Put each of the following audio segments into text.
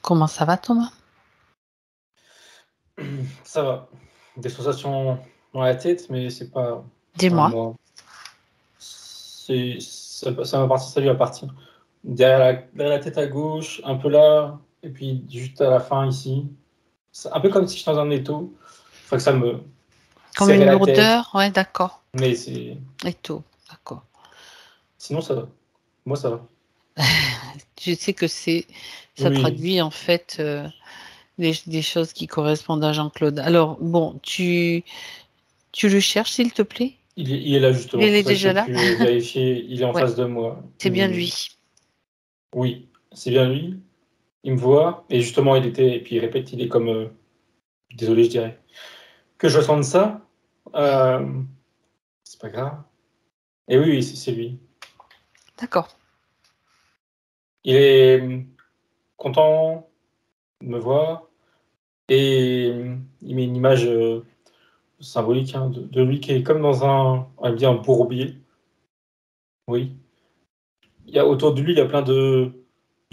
Comment ça va, Thomas? Ça va. Des sensations dans la tête, mais c'est pas Dis-moi. moi. Ça lui appartient. Derrière la tête à gauche, un peu là, et puis juste à la fin ici. C'est un peu comme si j'étais dans un étau. Faut que ça me Comme serrait une la tête, lourdeur? Ouais, d'accord. mais c'est. Et tout, d'accord. Sinon, ça va. Moi, ça va. Je sais que ça Oui, traduit en fait des choses qui correspondent à Jean-Claude. Alors, bon, tu le cherches, s'il te plaît? il est là justement. Il C'est est pour ça que déjà j'ai là? pu vérifier. Il est en Ouais, face de moi. c'est bien lui. Oui, c'est bien lui. Il me voit. Et justement, il était. Et puis il répète, il est comme. Désolé, je dirais. Que je ressente ça, euh, c'est pas grave. Et oui, oui, c'est lui. D'accord. Il est content de me voir et il met une image symbolique hein, de lui qui est comme dans on va dire un bourbier. Oui. Il y a, autour de lui, il y a plein de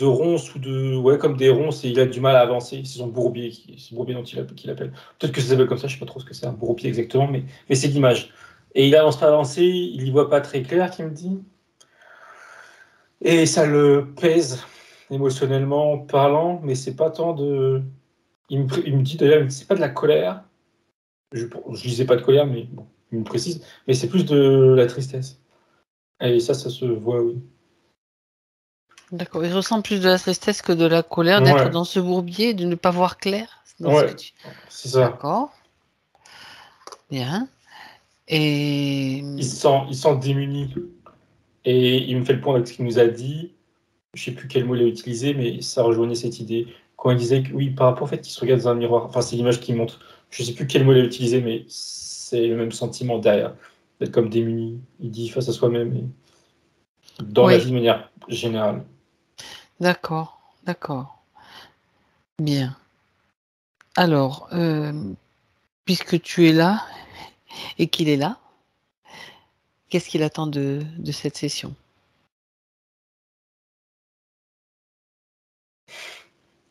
ronces ou ouais, comme des ronces et il a du mal à avancer. C'est son bourbier, c'est le bourbier qu'il appelle. Peut-être que ça s'appelle comme ça, je sais pas trop ce que c'est un bourbier exactement, mais c'est l'image. Et il avance pas avancer, il y voit pas très clair, qui me dit. Et ça le pèse émotionnellement parlant, mais c'est pas tant de. Il me dit d'ailleurs, c'est pas de la colère. Je disais pas de colère, mais bon, il me précise. Mais c'est plus de la tristesse. Et ça se voit, oui. D'accord. Il ressent plus de la tristesse que de la colère d'être Ouais, dans ce bourbier et de ne pas voir clair dans ce que ouais, tu... c'est ça. D'accord. Bien. Et Il se sent démuni. Et il me fait le point avec ce qu'il nous a dit. Je sais plus quel mot il a utilisé, mais ça rejoignait cette idée. Quand il disait que oui, par rapport au fait qu'il se regarde dans un miroir, enfin, c'est l'image qu'il montre. Je sais plus quel mot il a utilisé, mais c'est le même sentiment derrière. D'être comme démuni. Il dit face à soi-même et dans la oui, vie de manière générale. d'accord, d'accord. Bien. Alors, puisque tu es là et qu'il est là, qu'est-ce qu'il attend de cette session?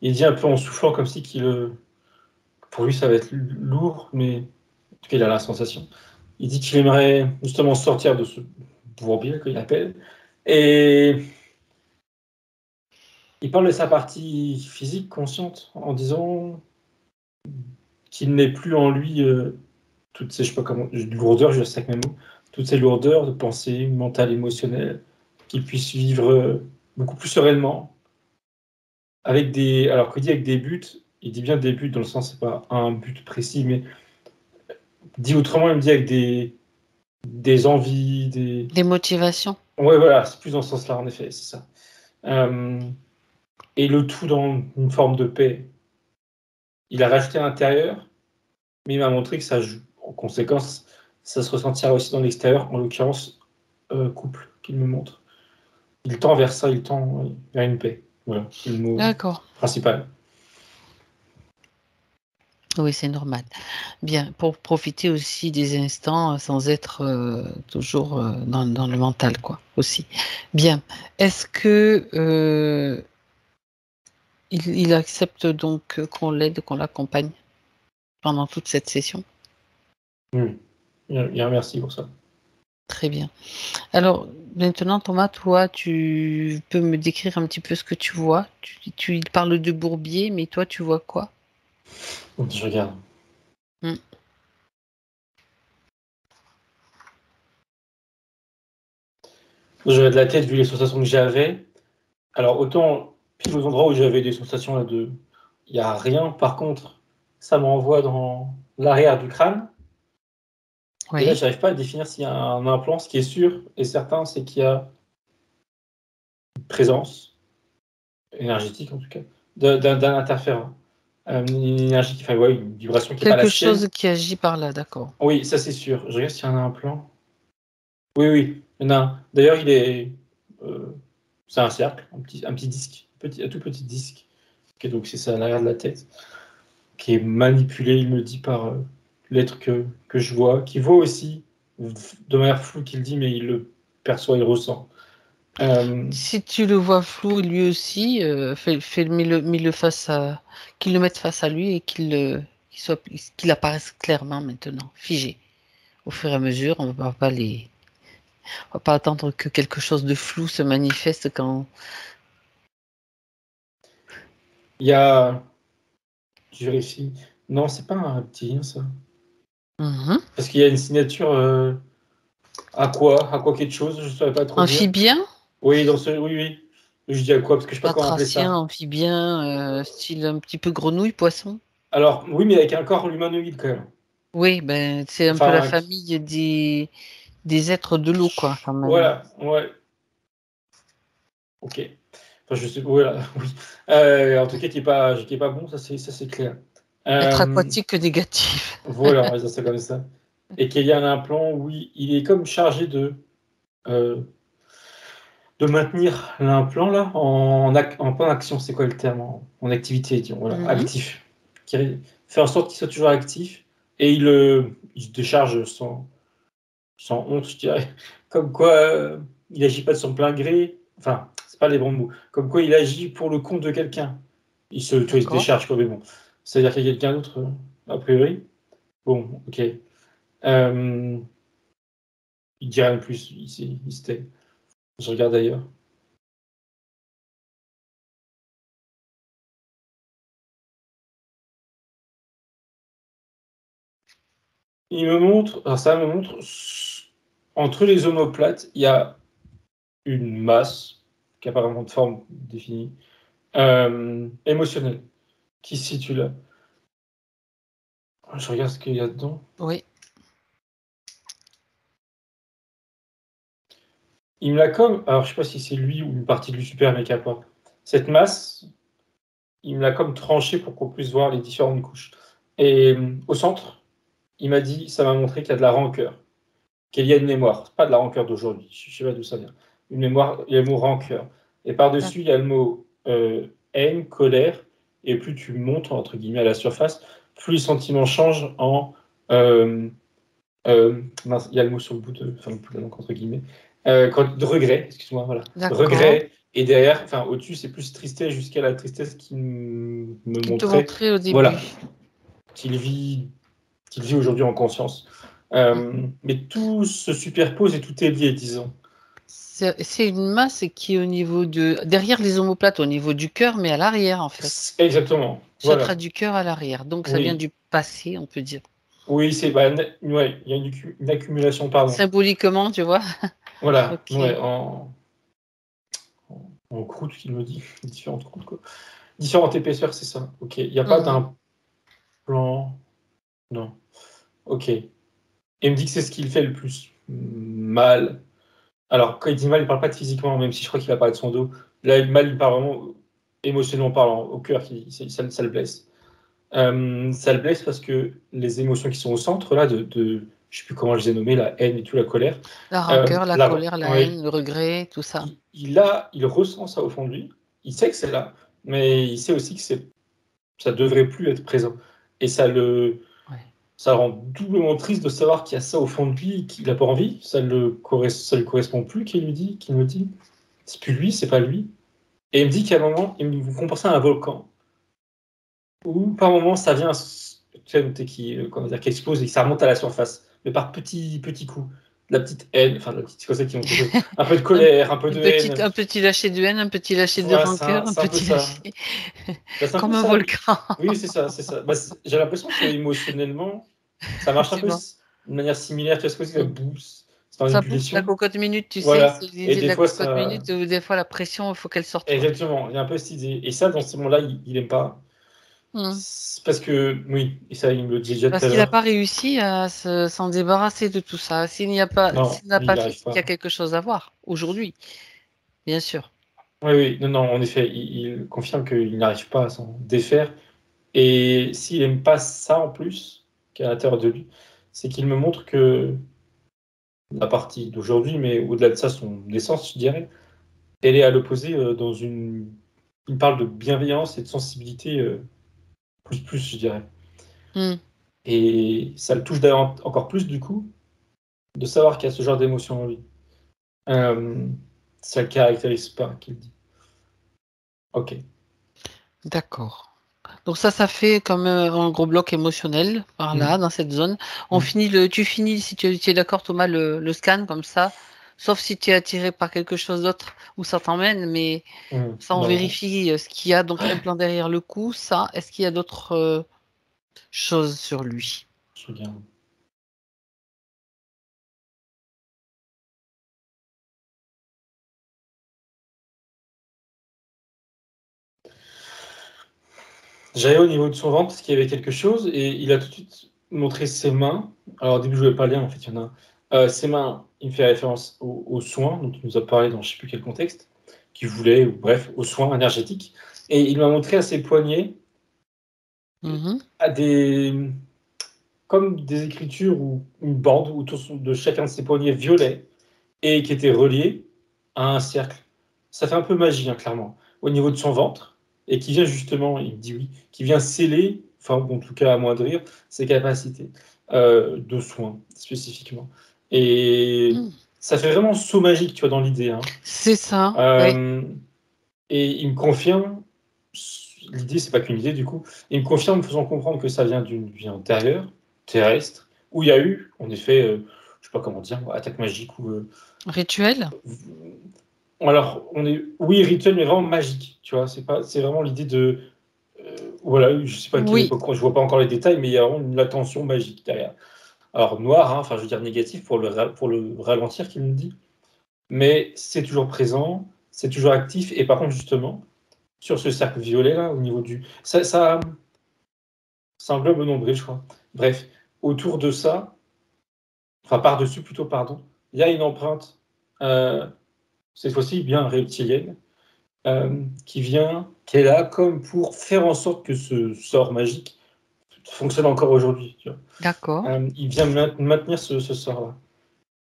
Il dit un peu en soufflant comme si pour lui ça va être lourd, mais en tout cas il a la sensation. Il dit qu'il aimerait justement sortir de ce bourbier qu'il appelle. Et il parle de sa partie physique consciente en disant qu'il n'est plus en lui toutes ces, je sais pas comment, lourdeurs, je sais avec mes mots, toutes ces lourdeurs de pensée mentale, émotionnelle, qu'il puisse vivre beaucoup plus sereinement, alors qu'il dit avec des buts, il dit bien des buts dans le sens, c'est pas un but précis, mais dit autrement, il me dit avec des envies, Des motivations? ouais, voilà, c'est plus dans ce sens-là, en effet, c'est ça. Euh, et le tout dans une forme de paix. Il a rajouté à l'intérieur, mais il m'a montré que ça, en conséquence, ça se ressentira aussi dans l'extérieur, en l'occurrence, couple, qu'il me montre. Il tend vers ça, il tend vers une paix. Voilà, c'est le mot D'accord. principal. Oui, c'est normal. Bien, pour profiter aussi des instants sans être toujours dans le mental, quoi, aussi. Bien. Est-ce que il accepte donc qu'on l'aide, qu'on l'accompagne pendant toute cette session? Oui. Il y a un merci pour ça. Très bien. Alors, maintenant, Thomas, toi, tu peux me décrire un petit peu ce que tu vois? Tu parles de bourbier, mais toi, tu vois quoi? Je regarde. Hmm. Je regarde la tête vu les sensations que j'avais. Alors, autant, pile aux endroits où j'avais des sensations là il n'y a rien. Par contre, ça m'envoie dans l'arrière du crâne. Et là, Oui, je n'arrive pas à définir s'il y a un implant. Ce qui est sûr et certain, c'est qu'il y a une présence énergétique, en tout cas, d'un interférent. Une énergie, enfin, ouais, une vibration qui n'est pas la quelque sienne. chose qui agit par là, d'accord. Oui, ça c'est sûr. Je regarde s'il y en a un plan. Oui, oui, il y en a un. D'ailleurs, euh, c'est un cercle, un petit disque, un tout petit disque. Ok, donc c'est ça à l'arrière de la tête, qui est manipulé, il me dit, par l'être que je vois, qui voit aussi, de manière floue qu'il dit, mais il le perçoit, il ressent. Si tu le vois flou, lui aussi, mets-le face qu'il le mette face à lui et qu'il apparaisse clairement maintenant, figé. Au fur et à mesure, on va pas attendre que quelque chose de flou se manifeste quand. Il y a. Je vérifie. Non, c'est pas un reptilien, ça. Mhm. Parce qu'il y a une signature à quoi quelque chose, je ne saurais pas trop dire. Amphibien, Oui, oui, oui. Je dis à quoi, parce que je ne sais pas comment appeler batracien, ça. amphibien, style un petit peu grenouille, poisson. Alors, oui, mais avec un corps humanoïde quand même. Oui, ben c'est un peu la Enfin, famille des êtres de l'eau, quoi, quand même. voilà, ouais. Ok. Enfin, je sais, voilà, oui. En tout cas, qui est pas bon, ça c'est clair. Être Euh, aquatique négatif. voilà, on va dire ça comme ça. Et qu'il y a un implant, oui, il est comme chargé euh, de maintenir l'implant là en pas en action, c'est quoi le terme? En activité, disons, voilà, Mhm. actif. Qui fait en sorte qu'il soit toujours actif et il se décharge sans honte, je dirais. Comme quoi, il agit pas de son plein gré. Enfin, c'est pas les bons mots. Comme quoi, il agit pour le compte de quelqu'un. Tu vois, il se D'accord. décharge, quoi, mais bon. C'est-à-dire qu'il y a quelqu'un d'autre, a priori. Bon, ok. Euh, il dit rien de plus, il se tait. Je regarde ailleurs. Il me montre, alors ça me montre, entre les omoplates, il y a une masse, qui n'a pas vraiment de forme définie, émotionnelle, qui se situe là. Je regarde ce qu'il y a dedans. Oui. Il me l'a comme, alors je sais pas si c'est lui ou une partie du super méca pas. Cette masse, il me l'a comme tranché pour qu'on puisse voir les différentes couches. Et au centre, il m'a dit, ça m'a montré qu'il y a de la rancœur, qu'il y a une mémoire. C'est pas de la rancœur d'aujourd'hui, je sais pas d'où ça vient. Une mémoire, il y a le mot rancœur. Et par-dessus, il y a le mot haine, colère. Et plus tu montes, entre guillemets, à la surface, plus les sentiments changent en. euh, mince, il y a le mot sur le bout de. Enfin, le bout de la langue, entre guillemets. De regret, excuse-moi, voilà. D'accord. Regret. Et derrière, enfin, au-dessus, c'est plus tristesse jusqu'à la tristesse qui me Qui te montrait. montrait au Voilà. début. Qu'il vit qu'il vit aujourd'hui en conscience. Mm. Mais tout se superpose et tout est lié, disons. C'est une masse qui est au niveau derrière les omoplates, au niveau du cœur, mais à l'arrière, en fait. Exactement. Chakra Voilà. du cœur à l'arrière. Donc, ça vient Oui. du passé, on peut dire. Oui, c'est bah, ouais, il y a une accumulation, pardon. Symboliquement, tu vois. Voilà. Ouais, Ok. en croûte, qu'il me dit. Différentes croûtes, quoi. Différentes épaisseurs, c'est ça. Ok. Il n'y a pas Mhm. d'un plan. Non. Ok. Et il me dit que c'est ce qu'il fait le plus mal. Alors, quand il dit mal, il ne parle pas de physiquement, même si je crois qu'il va parler de son dos. Là, le mal, il parle vraiment émotionnellement parlant, au cœur, ça le blesse. Ça le blesse parce que les émotions qui sont au centre, là, je ne sais plus comment je les ai nommées, la haine et tout, la colère, La rancœur, la colère, la ouais, haine, le regret, tout ça. il ressent ça au fond de lui, il sait que c'est là, mais il sait aussi que ça devrait plus être présent. Et Ouais. ça le rend doublement triste de savoir qu'il y a ça au fond de lui, qu'il n'a pas envie, ça lui correspond plus, qu'il me dit. C'est plus lui, c'est pas lui. Et il me dit qu'à un moment, il me compare ça à un volcan, où par moment ça vient, tu sais, comment dire, qui explose et que ça remonte à la surface, mais par petits coups. De la petite haine, enfin de la petite, c'est comme ça qui monte quelque chose. Un peu de Un, colère, un peu de haine. un petit lâcher de haine, un petit lâcher de Voilà, rancœur, un c'est un peu petit ça. lâcher. Bah, c'est un peu Comme un ça. volcan. Oui, c'est ça, c'est ça. Bah, j'ai l'impression que émotionnellement, ça marche un C'est peu bon. de manière similaire. Tu vois ce que c'est, la Mm. bouse, c'est en Ça pousse la ébullition. cocotte minute, tu sais. Voilà. C'est Et l'idée de des la fois, cocotte ça. minute où des fois la pression, il faut qu'elle sorte, quoi. Exactement, il y a un peu cette idée. Et ça, dans ce moment-là, il aime pas. Mm. C'est parce que, oui, et ça, il me le dit déjà tout Parce à qu'il n'a l'heure. pas réussi à s'en débarrasser de tout ça. Non, S'il n'a il pas n'y fait, arrive c'est qu'il y a pas. quelque chose à voir aujourd'hui, bien sûr. Oui, oui, non, non, en effet, il confirme qu'il n'arrive pas à s'en défaire. Et s'il n'aime pas ça en plus, qui est à l'intérieur de lui, c'est qu'il me montre que la partie d'aujourd'hui, mais au-delà de ça, son essence, je dirais, elle est à l'opposé dans une. Il parle de bienveillance et de sensibilité plus, je dirais. Mm. Et ça le touche d'ailleurs encore plus, du coup, de savoir qu'il y a ce genre d'émotion en lui. Euh, ça le caractérise pas, qu'il dit. Ok. D'accord. Donc ça fait comme un gros bloc émotionnel par là, dans cette zone. Tu finis, si tu es d'accord, Thomas, le scan comme ça, sauf si tu es attiré par quelque chose d'autre où ça t'emmène, mais ça, on Non. vérifie ce qu'il y a. Donc un plan derrière le cou, ça. Est-ce qu'il y a d'autres choses sur lui? Je regarde. J'allais au niveau de son ventre parce qu'il y avait quelque chose et il a tout de suite montré ses mains. Alors au début je ne voulais pas lire, en fait il y en a un. Ses mains, il me fait référence aux soins dont il nous a parlé dans je ne sais plus quel contexte, qu'il voulait, ou bref, aux soins énergétiques. Et il m'a montré à ses poignets à comme des écritures ou une bande autour de chacun de ses poignets violets et qui étaient reliés à un cercle. Ça fait un peu magie, hein, clairement, au niveau de son ventre, et qui vient justement, il me dit oui, qui vient sceller, enfin en tout cas amoindrir, ses capacités de soins spécifiquement. Et ça fait vraiment saut magique, tu vois, dans l'idée. Hein. C'est ça, oui. Et il me confirme, l'idée, c'est pas qu'une idée du coup, il me confirme, me faisant comprendre que ça vient d'une vie antérieure, terrestre, où il y a eu, en effet, je sais pas comment dire, attaque magique ou Rituel? alors, oui, rituel, mais vraiment magique, tu vois. C'est vraiment l'idée de, voilà, je sais pas quelle Oui. époque, je vois pas encore les détails, mais il y a vraiment une attention magique derrière. Alors noir, hein, enfin, je veux dire négatif pour le ralentir, qu'il me dit, mais c'est toujours présent, c'est toujours actif, et par contre, justement, sur ce cercle violet là, au niveau ça englobe le nombril, je crois. Bref, autour de ça, enfin par-dessus plutôt, pardon, il y a une empreinte, cette fois-ci bien reptilienne qui est là comme pour faire en sorte que ce sort magique fonctionne encore aujourd'hui. D'accord. Il vient maintenir ce sort-là,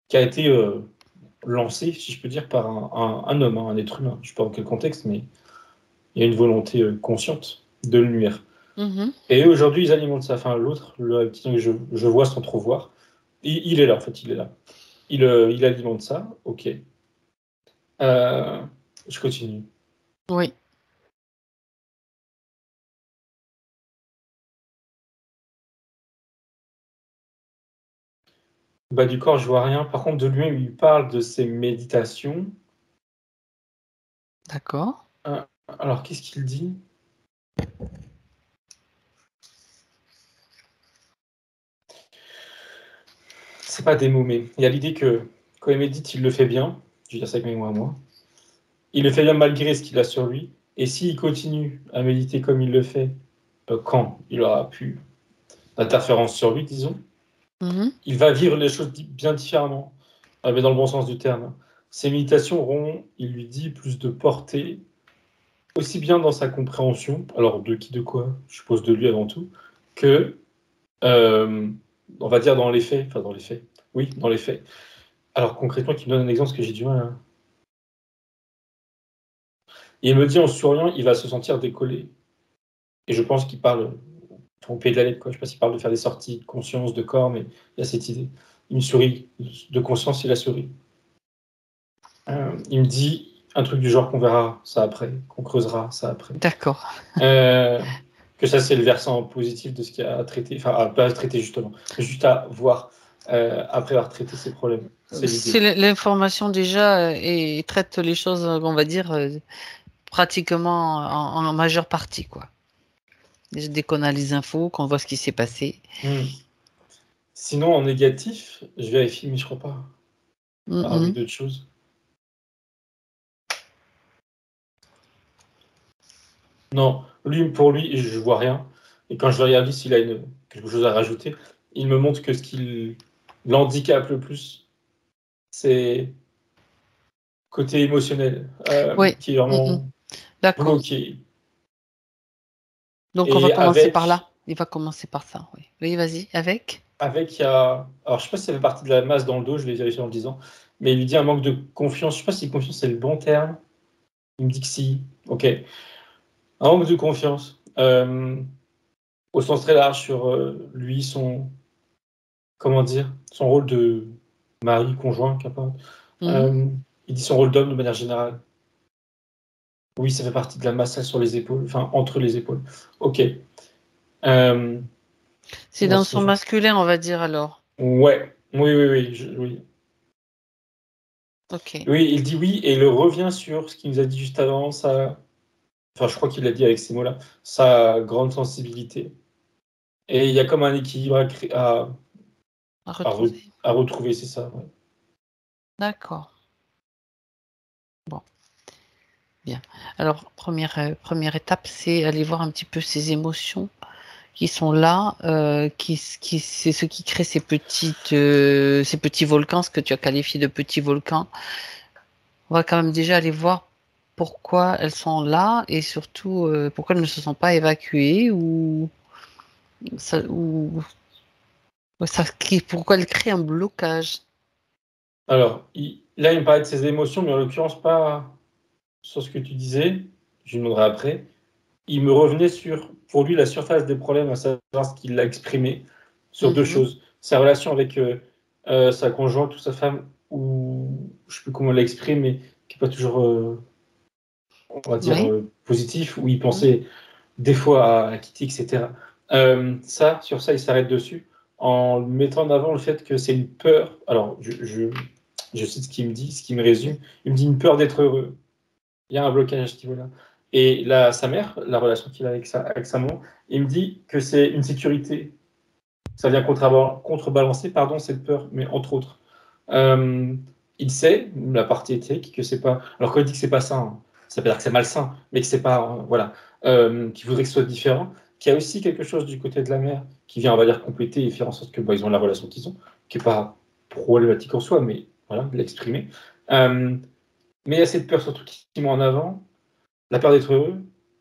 qui a été lancé, si je peux dire, par un homme, hein, un être humain. Je ne sais pas dans quel contexte, mais il y a une volonté consciente de lumière. Et aujourd'hui, ils alimentent ça. Enfin, l'autre, le reptilien que je vois sans trop voir, il est là, en fait, il est là. Il alimente ça, ok. Je continue. Oui. Bas du corps, je vois rien. Par contre, de lui, il parle de ses méditations. D'accord. Alors, qu'est-ce qu'il dit? C'est pas des mots, mais il y a l'idée que quand il médite, il le fait bien. Je veux dire ça avec mes mots à moi. Il le fait bien malgré ce qu'il a sur lui. Et s'il continue à méditer comme il le fait, quand il aura plus d'interférence sur lui, disons, il va vivre les choses bien différemment, mais dans le bon sens du terme. Ses méditations auront, il lui dit, plus de portée, aussi bien dans sa compréhension, alors de qui, de quoi, je suppose de lui avant tout, que, on va dire dans les faits, enfin dans les faits, oui, dans les faits. Alors concrètement, qui me donne un exemple, parce que j'ai du mal. Hein. Il me dit en souriant, il va se sentir décollé. Et je pense qu'il parle au pied de la lettre, quoi. Je sais pas s'il parle de faire des sorties de conscience, de corps, mais il y a cette idée. Il me sourit, de conscience, il a souri. Il me dit un truc du genre qu'on verra ça après, qu'on creusera ça après. D'accord. Que ça, c'est le versant positif de ce qu'il y a à traiter, enfin, à pas à traiter justement, mais juste à voir après avoir traité ses problèmes. C'est C'est l'idée. l'information déjà et traite les choses, on va dire, pratiquement en majeure partie, quoi. Dès qu'on a les infos, qu'on voit ce qui s'est passé. Sinon, en négatif, je vérifie, mais je crois pas. Ah oui, d'autres choses. Non, pour lui, je vois rien. Et quand je le regarde s'il a quelque chose à rajouter, il me montre que ce qui l'handicape le plus, c'est côté émotionnel, Oui. qui est vraiment D'accord. bloqué. Donc on va Et commencer par là. Il va commencer par ça, oui. Oui, vas-y, avec. il y a, alors je sais pas si ça fait partie de la masse dans le dos, je vais vérifier en le disant, mais il lui dit un manque de confiance. Je sais pas si confiance c'est le bon terme. Il me dit que si. Ok. Un manque de confiance, au sens très large sur lui, comment dire, son rôle de mari, conjoint, qu'importe. Mhm. Il dit son rôle d'homme de manière générale. Oui, ça fait partie de la masse sur les épaules, enfin entre les épaules. Ok. C'est dans son masculin, on va dire alors. Ouais, oui. Ok. Oui, il dit oui et il revient sur ce qu'il nous a dit juste avant, enfin je crois qu'il l'a dit avec ces mots-là, sa grande sensibilité. Et il y a comme un équilibre À retrouver. à retrouver, c'est ça. Ouais. D'accord. Bon, bien. Alors, première étape, c'est aller voir un petit peu ses émotions qui sont là, c'est ce qui crée ces petits volcans, ce que tu as qualifié de petits volcans. On va quand même déjà aller voir pourquoi elles sont là et surtout pourquoi elles ne se sont pas évacuées pourquoi elles créent un blocage. Alors, là, il me parlait de ses émotions, mais en l'occurrence, pas sur ce que tu disais, je lui demanderai après. Il me revenait sur, pour lui, la surface des problèmes, à savoir ce qu'il a exprimé sur deux Mhm. choses. Sa relation avec sa conjointe ou sa femme, ou je ne sais plus comment il l'exprime, mais qui n'est pas toujours, on va dire, Oui. positif, où il Mhm. pensait des fois à quitter, etc. Sur ça, il s'arrête dessus en mettant en avant le fait que c'est une peur. Alors, je cite ce qu'il me dit, ce qui me résume. Il me dit une peur d'être heureux. Il y a un blocage à ce niveau-là. Et là, sa mère, la relation qu'il a avec sa maman, il me dit que c'est une sécurité. Ça vient contrebalancer, pardon, cette peur, mais entre autres. Euh, il sait, la partie éthique, que c'est pas. Alors quand il dit que c'est pas sain, ça veut dire que c'est malsain, mais que c'est pas, voilà, qu'il voudrait que ce soit différent. Qu'il y a aussi quelque chose du côté de la mère qui vient, on va dire, compléter et faire en sorte que ils ont la relation qu'ils ont, qui est pas problématique en soi, mais voilà, de l'exprimer. Mais il y a cette peur surtout qui met en avant la peur d'être heureux.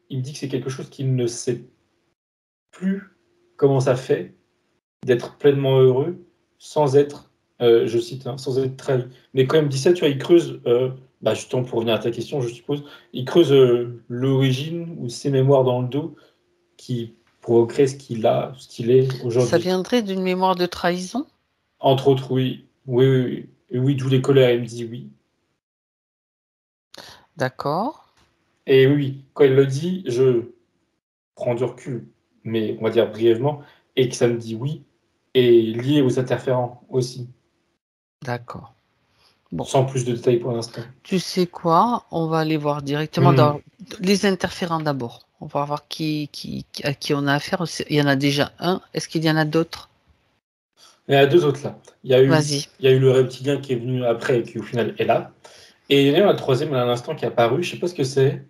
Il me dit que c'est quelque chose qu'il ne sait plus comment ça fait d'être pleinement heureux sans être, je cite, hein, sans être trahi. Mais quand il me dit ça, tu vois, il creuse, justement pour revenir à ta question, je suppose, il creuse l'origine ou ses mémoires dans le dos qui provoqueraient ce qu'il est Ça aujourd'hui. viendrait d'une mémoire de trahison? Entre autres, oui. Oui. Et oui, d'où les colères, il me dit oui. D'accord. Et oui, quand il le dit, je prends du recul, mais on va dire brièvement, et que ça me dit oui, est lié aux interférents aussi, D'accord. Bon. sans plus de détails pour l'instant. Tu sais quoi? On va aller voir directement Hmm. dans les interférents d'abord. On va voir à qui on a affaire. Il y en a déjà un. Est-ce qu'il y en a d'autres? Il y en a deux autres là. Vas-y. Il y a eu le reptilien qui est venu après et qui au final est là. Et il y en a un troisième à l'instant qui est apparu, je sais pas ce que c'est.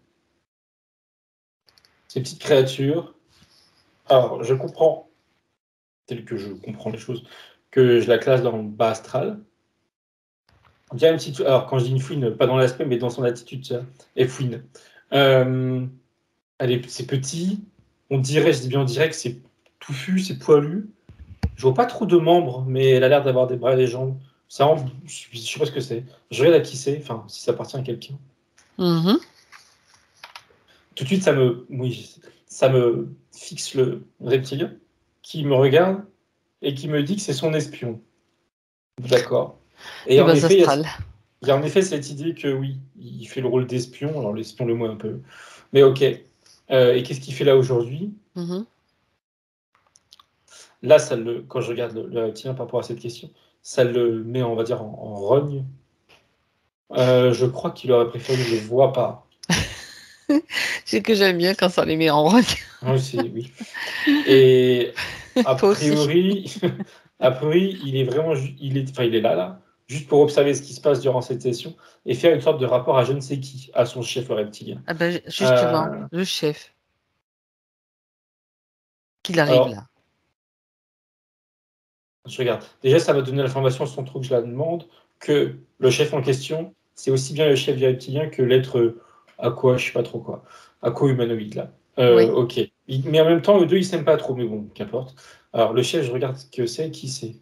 Ces petites créatures. Alors, je comprends, tel que je comprends les choses, que je la classe dans le bas astral. Il y a une petite, alors quand je dis une fouine, pas dans l'aspect, mais dans son attitude, tu vois, elle fouine. Euh, c'est petit, je dis bien on dirait que c'est touffu, c'est poilu. Je vois pas trop de membres, mais elle a l'air d'avoir des bras et des jambes. Je sais pas ce que c'est. Je regarde à qui c'est, enfin, si ça appartient à quelqu'un. Mhm. Tout de suite, oui, ça me fixe le reptilien qui me regarde et qui me dit que c'est son espion. D'accord. Et Du en bas effet, astral. il y a en effet cette idée que oui, il fait le rôle d'espion. Alors l'espion, le mot un peu. Mais ok. Et qu'est-ce qu'il fait là aujourd'hui? Mhm. Là, quand je regarde le reptilien par rapport à cette question, ça le met, on va dire, en rogne. Je crois qu'il aurait préféré que je le vois pas. C'est que j'aime bien quand ça les met en rogne. Moi aussi, oui. Et a Toi aussi. priori, a priori, il est vraiment, enfin, il est là, juste pour observer ce qui se passe durant cette session et faire une sorte de rapport à je ne sais qui, à son chef le reptilien. Ah ben, justement, Euh, le chef, qu'il arrive alors, là. je regarde. Déjà, ça va donner l'information sans trop que je la demande que le chef en question, c'est aussi bien le chef du reptilien que l'être aqua, je sais pas trop quoi, aqua humanoïde là. Oui. Ok. Mais en même temps, eux deux, ils s'aiment pas trop, mais bon, qu'importe. Alors, le chef, je regarde ce que c'est, qui c'est.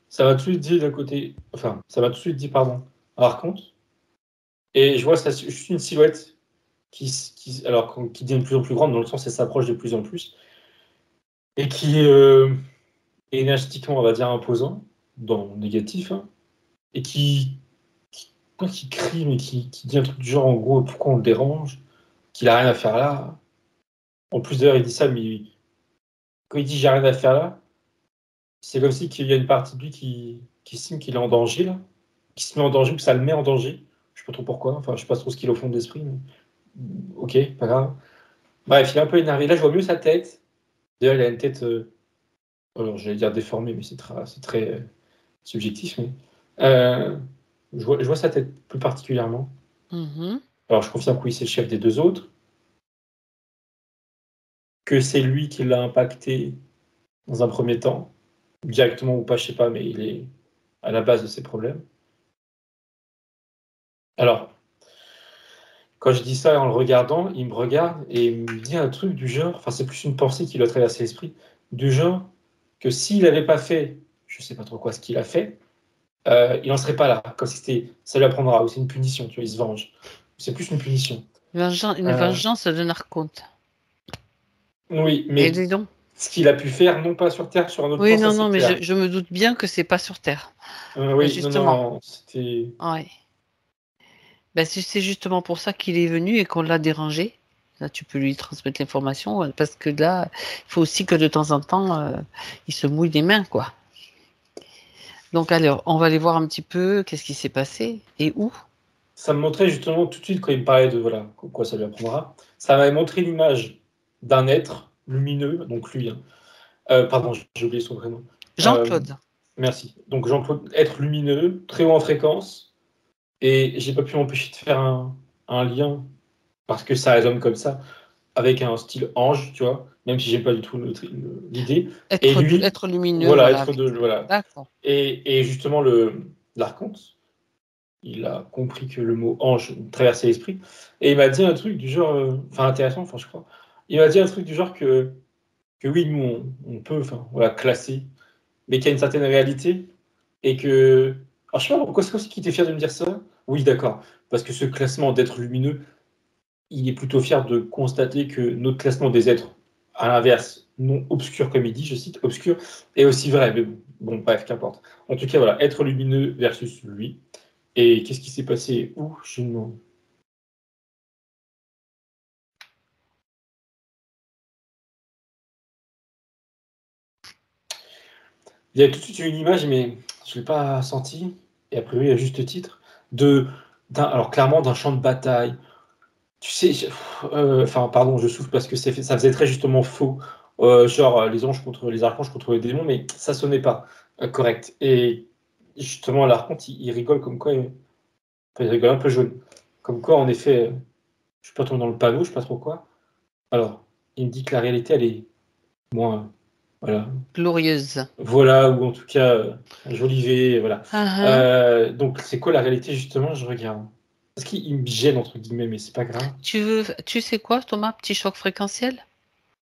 Ça va tout de suite dire d'un côté, enfin, ça va tout de suite dire, pardon, alors compte. Et je vois ça, juste une silhouette qui devient de plus en plus grande, dans le sens, elle s'approche de plus en plus, et qui énergétiquement, on va dire, imposant, dans le négatif, hein, et pas qui crie, mais qui dit un truc du genre, en gros, pourquoi on le dérange, qu'il a rien à faire là. En plus, d'ailleurs, il dit ça, mais quand il dit j'ai rien à faire là, c'est comme si qu'il y a une partie de lui qui estime qu'il est en danger, là, qui se met en danger, ou que ça le met en danger. Je sais pas trop pourquoi, enfin, je sais pas trop ce qu'il a au fond de l'esprit, mais ok, pas grave. Bref, il est un peu énervé. Là, je vois mieux sa tête. D'ailleurs, il a une tête, alors j'allais dire déformée, mais c'est très subjectif, mais je vois sa tête plus particulièrement. Mhm. Alors, je confirme que oui, c'est le chef des deux autres, que c'est lui qui l'a impacté dans un premier temps, directement ou pas, je sais pas, mais il est à la base de ses problèmes. Alors, quand je dis ça en le regardant, il me regarde et il me dit un truc du genre, enfin, c'est plus une pensée qui lui a traversé l'esprit, du genre que s'il n'avait pas fait, je sais pas trop quoi ce qu'il a fait, il n'en serait pas là. Comme si c'était, ça lui apprendra, ou c'est une punition, tu vois, il se venge. C'est plus une punition. Une Euh, vengeance de Narconte. oui, Et mais dis donc. ce qu'il a pu faire, non pas sur Terre, sur un autre Oui, plan, ça non, c'est non, mais clair. je me doute bien que c'est pas sur Terre. Ben Oui, non, justement. non, c'était. Ouais. Ben, si c'est justement pour ça qu'il est venu et qu'on l'a dérangé. Là, tu peux lui transmettre l'information parce que là, il faut aussi que de temps en temps, il se mouille les mains, quoi. Donc, alors, on va aller voir un petit peu qu'est-ce qui s'est passé et où. Ça me montrait justement tout de suite quand il me parlait de voilà, quoi ça lui apprendra. Ça m'avait montré l'image d'un être lumineux, donc lui, hein. Pardon, j'ai oublié son prénom. Euh, Jean-Claude. Merci. Donc Jean-Claude, être lumineux, très haut en fréquence, et j'ai pas pu m'empêcher de faire un lien, parce que ça résonne comme ça, avec un style ange, tu vois, même si j'aime pas du tout l'idée. Et lui, Être lumineux, voilà, voilà, être avec. de. Voilà. D'accord. Et justement, l'archonte, il a compris que le mot ange traversait l'esprit, et il m'a dit un truc du genre, enfin intéressant, enfin je crois, il m'a dit un truc du genre que oui, nous on peut, enfin voilà, classer, mais qu'il y a une certaine réalité, et que, alors je sais pas pourquoi c'est aussi qu'il était fier de me dire ça, oui d'accord, parce que ce classement d'êtres lumineux, il est plutôt fier de constater que notre classement des êtres, à l'inverse, non obscur comme il dit, je cite, obscur, est aussi vrai, mais bon bref, qu'importe. En tout cas, voilà, être lumineux versus lui. Et qu'est-ce qui s'est passé où? Je me demande. Il y a tout de suite une image, mais je ne l'ai pas sentie, et a priori à juste titre, alors clairement d'un champ de bataille. Tu sais, enfin pardon, je souffle parce que ça faisait très justement faux, genre les anges contre les archanges contre les démons, mais ça sonnait pas correct. Et justement, l'archonte, il rigole comme quoi, enfin, il rigole un peu jaune, comme quoi en effet, je suis pas tombé dans le panneau, je sais pas trop quoi. Alors, il me dit que la réalité, elle est moins, voilà, Glorieuse. voilà, ou en tout cas, Jolivet, voilà. Ah, ah. Donc, c'est quoi la réalité, justement? Je regarde. Parce qu'il me gêne, entre guillemets, mais c'est pas grave. Tu sais quoi, Thomas? Petit choc fréquentiel?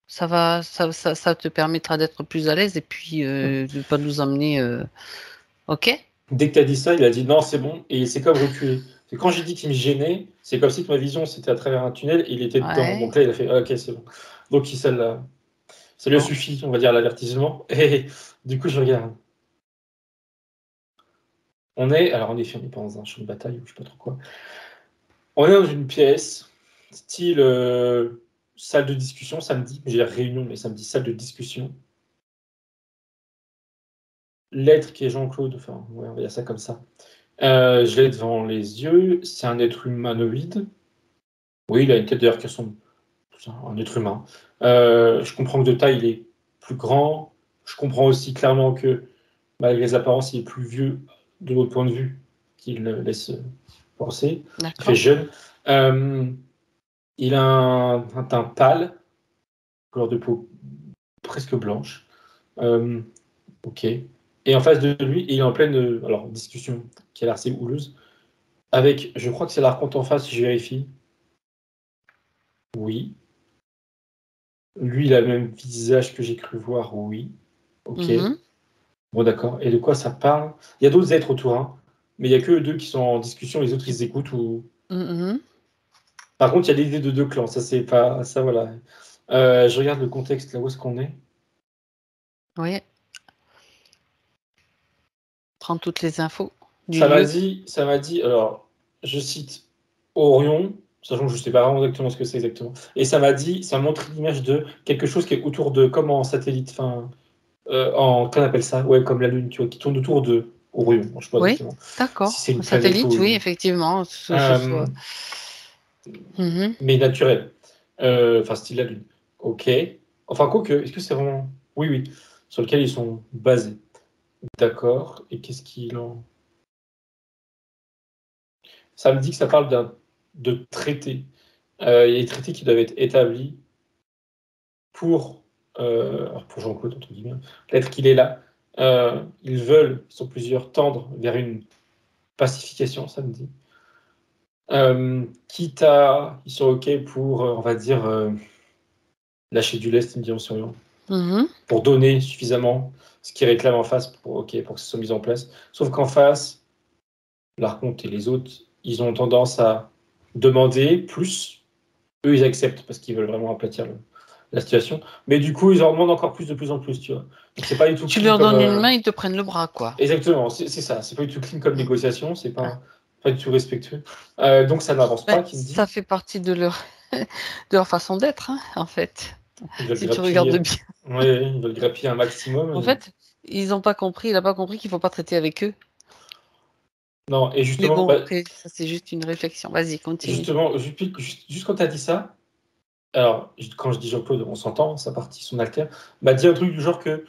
Ça te permettra d'être plus à l'aise et puis de ne pas nous emmener. Ok? Dès que tu as dit ça, il a dit non, c'est bon, et c'est comme reculer. C'est quand j'ai dit qu'il me gênait, c'est comme si que ma vision, c'était à travers un tunnel, et il était dedans. Ouais. Donc là, il a fait, ah, ok, c'est bon. Donc, ça lui a Bon. suffi, on va dire, l'avertissement. Et du coup, je regarde. Alors en effet, on n'est pas dans un champ de bataille, ou je sais pas trop quoi. On est dans une pièce, style salle de discussion, samedi, j'ai réunion, mais samedi, salle de discussion. L'être qui est Jean-Claude, enfin, ouais, on va dire ça comme ça. Je l'ai devant les yeux, c'est un être humanoïde. Oui, il a une tête d'ailleurs qui ressemble à un être humain. Je comprends que de taille, il est plus grand. Je comprends aussi clairement que, malgré les apparences, il est plus vieux de l'autre point de vue qu'il laisse penser. Il fait D'accord. jeune. Euh, il a un teint pâle, couleur de peau presque blanche. Euh, ok. Et en face de lui, il est en pleine alors, discussion qui a l'air assez houleuse, avec, je crois que c'est l'archonte en face, je vérifie. Oui. Lui, il a le même visage que j'ai cru voir, oui. Ok. Mhm. Bon, d'accord. Et de quoi ça parle? Il y a d'autres êtres autour, hein, mais il n'y a que eux deux qui sont en discussion, les autres, ils écoutent. Mhm. Par contre, il y a l'idée de deux clans, ça, c'est pas. Ça, voilà. Je regarde le contexte, là où est-ce qu'on est. Oui. prendre toutes les infos du Ça lieu. m'a dit, alors, je cite Orion, sachant que je ne sais pas vraiment exactement ce que c'est exactement. Et ça m'a montré l'image de quelque chose qui est autour de, comme en satellite, enfin, qu'on appelle ça, ouais, comme la Lune, tu vois, qui tourne autour de Orion. Bon, je sais pas Oui, exactement si d'accord. c'est Un une planète satellite, ou oui, une. effectivement. Ce Euh, soit. Mhm. mais naturelle. Enfin, style la Lune. Ok. Enfin, quoique, est-ce que c'est vraiment. Oui, oui. Sur lequel ils sont basés. D'accord. Et qu'est-ce qu'il en. Ça me dit que ça parle de traités. Il y a des traités qui doivent être établis pour, alors pour Jean-Claude, entre guillemets, l'être qu'il est là. Ils veulent, ils sont plusieurs, tendre vers une pacification, ça me dit. Quitte à, ils sont OK pour, on va dire, lâcher du lest, me sur rien, Mhm. pour donner suffisamment ce qu'ils réclament en face pour, OK, pour que ce soit mis en place. Sauf qu'en face, l'Archonte et les autres, ils ont tendance à demander plus. Eux, ils acceptent parce qu'ils veulent vraiment aplatir la situation. Mais du coup, ils en demandent encore plus de plus en plus, tu vois. Donc, c'est pas du tout Tu clean leur comme. donnes une main, ils te prennent le bras, quoi. Exactement, c'est ça. C'est pas du tout clean comme négociation, c'est pas du tout respectueux. Donc, ça n'avance Ben, pas, qui me ça dit. fait partie de de leur façon d'être, hein, en fait. Ils veulent Si tu regardes grappiller. bien. Ouais, ils veulent grappiller un maximum. En fait, ils n'ont pas compris, il n'a pas compris qu'il ne faut pas traiter avec eux. Non, et Mais justement, bon, bah, après, ça c'est juste une réflexion. Vas-y, continue. justement, juste quand tu as dit ça, alors, quand je dis Jean-Claude, on s'entend, sa partie, son alter, m'a dit un truc du genre que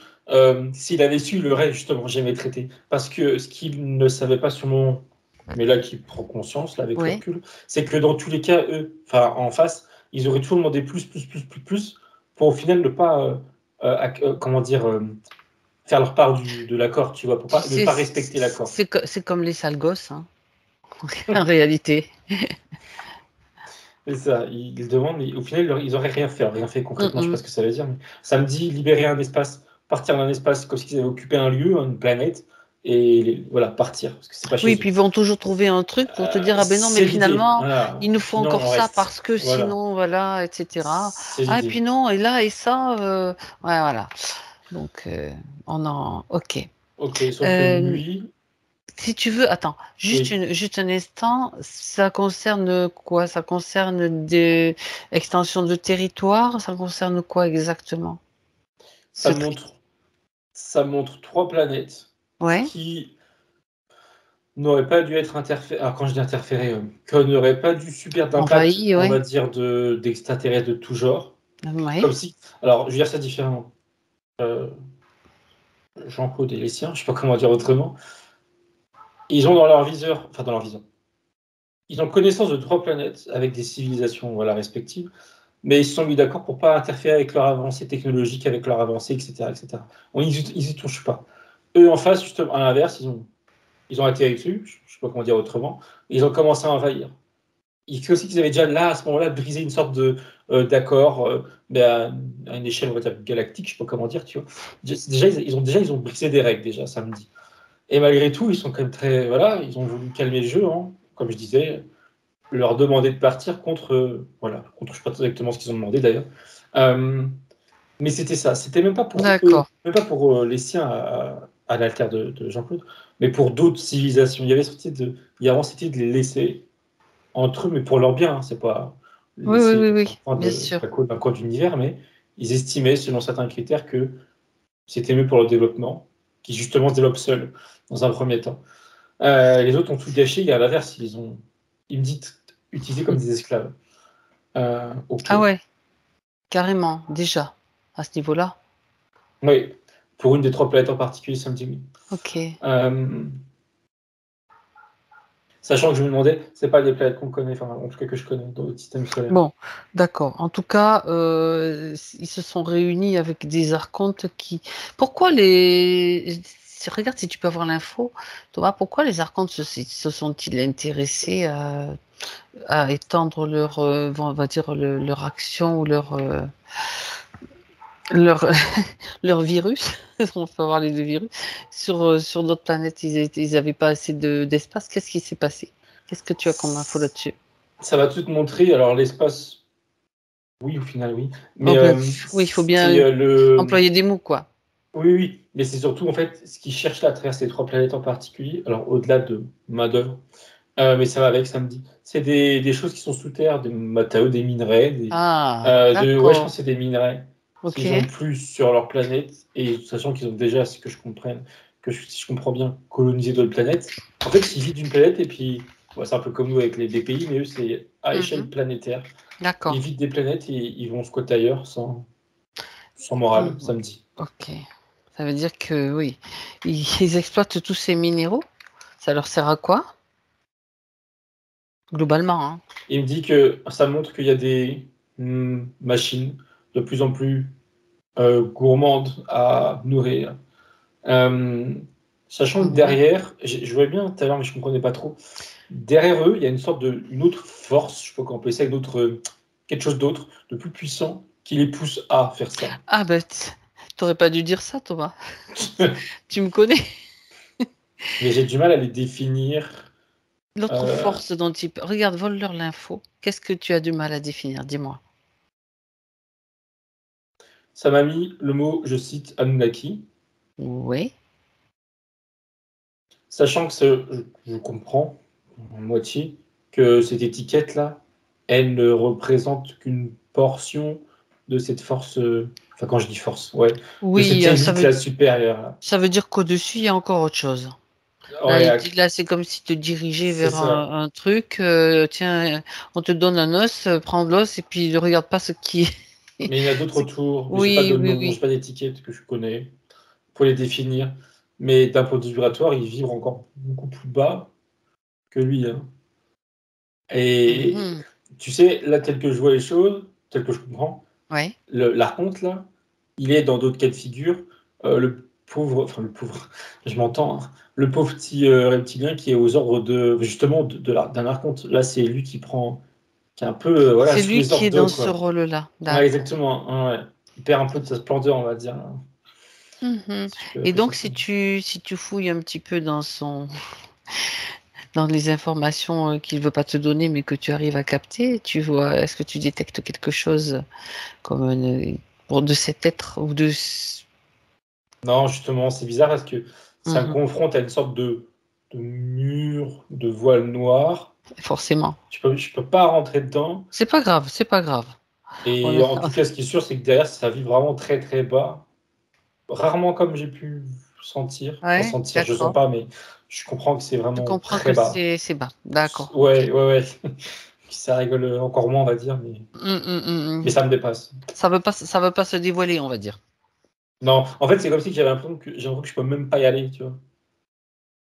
s'il avait su, il aurait justement jamais traité. Parce que ce qu'il ne savait pas sur mon. Mais là, qui prend conscience, là, avec le Oui. recul, c'est que dans tous les cas, eux, enfin, en face, ils auraient toujours demandé plus, pour au final ne pas, comment dire, faire leur part de l'accord, tu vois, pour Tu pas, ne sais, pas respecter l'accord. c'est comme les sales gosses, hein, en réalité. C'est ça, ils demandent, mais au final, ils auraient rien fait Mm, concrètement, je sais pas mm. ce que ça veut dire, mais ça me dit libérer un espace, partir d'un espace comme s'ils avaient occupé un lieu, une planète, et voilà, partir, parce que c'est pas Oui, chez eux. puis ils vont toujours trouver un truc pour te dire, ah ben non, mais C'est l'idée, finalement, voilà. il nous faut Sinon, encore on ça reste. parce que Voilà, sinon, voilà, etc. c'est Ah, et puis l'idée. non, et là, et ça, ouais, voilà. Donc, ok. Ok, sauf que Euh, lui, Si tu veux, attends, oui, juste un instant, ça concerne quoi? Ça concerne des extensions de territoire? Ça concerne quoi exactement? ça Ce tri. montre, ça montre trois planètes Ouais, qui n'auraient pas dû être interférées. Alors, quand je dis interférées, qu'on n'aurait pas dû subir d'impact, envahi, on va ouais. dire, d'extraterrestres de tout genre. Ouais, Comme si. Alors, je vais dire ça différemment. Euh, Jean-Claude et les siens, je sais pas comment dire autrement. Ils ont dans leur viseur, enfin dans leur viseur, ils ont connaissance de trois planètes avec des civilisations voilà, respectives, mais ils se sont mis d'accord pour pas interférer avec leur avancée technologique, avec leur avancée, etc. etc. Ils y touchent pas. Eux, en face, justement, à l'inverse, ils ont atterri dessus, je sais pas comment dire autrement, et ils ont commencé à envahir. Il fait aussi qu'ils avaient déjà là, à ce moment-là, brisé une sorte d'accord, mais à une échelle, on va dire, galactique, je sais pas comment dire, tu vois. Déjà, ils ont brisé des règles, déjà, samedi. Et malgré tout, ils sont quand même très. Voilà, ils ont voulu calmer le jeu, hein, comme je disais, leur demander de partir contre. Voilà, contre, je ne sais pas exactement ce qu'ils ont demandé d'ailleurs. Euh, mais c'était ça, c'était même pas pour eux, d'accord. même pas pour les siens à l'alter de Jean-Claude, mais pour d'autres civilisations. Il y a vraiment cette idée de les laisser entre eux, mais pour leur bien, hein, c'est pas Oui, oui, laisser oui, d'un oui, point bien sûr. d'un coin d'univers, mais ils estimaient, selon certains critères, que c'était mieux pour le développement, qui justement se développe seul dans un premier temps. Les autres ont tout gâché, et à l'inverse, ils me disent, utilisés comme des esclaves. Ok. Ah ouais, carrément, déjà, à ce niveau-là. Oui, pour une des trois planètes en particulier, ça me dit oui. Ok. Euh, Sachant que je me demandais, c'est pas des planètes qu'on connaît, enfin, en tout cas que je connais dans notre système solaire. Bon, d'accord. En tout cas, ils se sont réunis avec des archontes qui. Pourquoi les. Regarde si tu peux avoir l'info, Thomas, pourquoi les archontes se sont-ils intéressés à étendre leur, on va dire, leur action ou leur, leur virus, on peut avoir les deux virus, sur d'autres planètes, ils n'avaient pas assez d'espace. Qu'est-ce qui s'est passé? Qu'est-ce que tu as comme info là-dessus? Ça va tout te montrer. Alors, l'espace, oui, au final, oui. Oh Mais ben, oui, il faut c'est bien employer des mots, quoi. Oui, oui, mais c'est surtout en fait ce qu'ils cherchent là à travers ces 3 planètes en particulier. Alors au-delà de main-d'œuvre, mais ça va avec samedi. C'est des choses qui sont sous terre, des matériaux, des minerais, Ah, ouais, je pense que d'accord. c'est des minerais Ok. qu'ils ont plus sur leur planète, et sachant qu'ils ont déjà, si je comprends bien, colonisé d'autres planètes. En fait, ils vivent d'une planète et puis, ouais, c'est un peu comme nous avec des pays, mais eux, c'est à échelle Mhm. planétaire. Ils D'accord. vivent des planètes et ils vont squatter ailleurs sans morale, Mhm. samedi. Ok. Ça veut dire que oui, ils exploitent tous ces minéraux. Ça leur sert à quoi? Globalement, hein. Il me dit que ça montre qu'il y a des machines de plus en plus gourmandes à nourrir. Euh, Sachant que Mhm. derrière, je voyais bien tout à l'heure, mais je ne comprenais pas trop. Derrière eux, il y a une autre force, je sais pas comment on peut ça, quelque chose d'autre, de plus puissant, qui les pousse à faire ça. Ah ben, t'aurais pas dû dire ça, Thomas. Tu me connais. Mais j'ai du mal à les définir. L'autre Euh, force dont ils... Regarde, vole-leur l'info. Qu'est-ce que tu as du mal à définir? Dis-moi. Ça m'a mis le mot, je cite, Anunnaki, Oui. sachant que je comprends, en moitié, que cette étiquette-là, elle ne représente qu'une portion de cette force, enfin quand je dis force, ouais, de cette Oui, élite-là supérieure. Là. ça veut dire qu'au-dessus, il y a encore autre chose. Là, Ouais, là c'est comme si te dirigeais c'est vers ça. un truc. Tiens, on te donne un os, prends de l'os et puis ne regarde pas ce qui est. Mais il y en a d'autres autour, mais j'ai pas Oui, de oui, nom, j'ai oui. pas d'étiquette que je connais pour les définir. Mais d'un point de vue vibratoire, ils vivent encore beaucoup plus bas que lui. Hein. Et Mhm. tu sais, là, tel que je vois les choses, tel que je comprends, Ouais. l'archonte, là, il est dans d'autres cas de figure. Le pauvre, je m'entends, hein, le pauvre petit reptilien qui est aux ordres de, justement, d'un archonte. Là, c'est lui qui est un peu, voilà, C'est sous lui les qui ordres est d'eux, dans ce quoi. rôle-là. Ouais, D'accord. exactement. Hein, ouais. Il perd un peu de sa splendeur, on va dire, hein, Mhm. si je peux Et appeler ça donc, comme ça. si tu fouilles un petit peu dans les informations qu'il veut pas te donner, mais que tu arrives à capter, tu vois, est-ce que tu détectes quelque chose comme de cet être ou de... Non, justement, c'est bizarre parce que ça me Mhm. confronte à une sorte de mur, de voile noir. Forcément. Je peux pas rentrer dedans. C'est pas grave, c'est pas grave. On Et est- en tout cas, ce qui est sûr, c'est que derrière, ça vit vraiment très très bas. Rarement comme j'ai pu sentir. Enfin, Ouais, sentir, je sens d'accord. pas, mais je comprends que c'est Tu vraiment comprends très que bas. c'est bas. D'accord, ok. Ouais, ouais, ouais. Ça rigole encore moins, on va dire, mais ça me dépasse. Ça veut pas se dévoiler, on va dire. Non, en fait, c'est comme si j'avais l'impression que je peux même pas y aller, tu vois.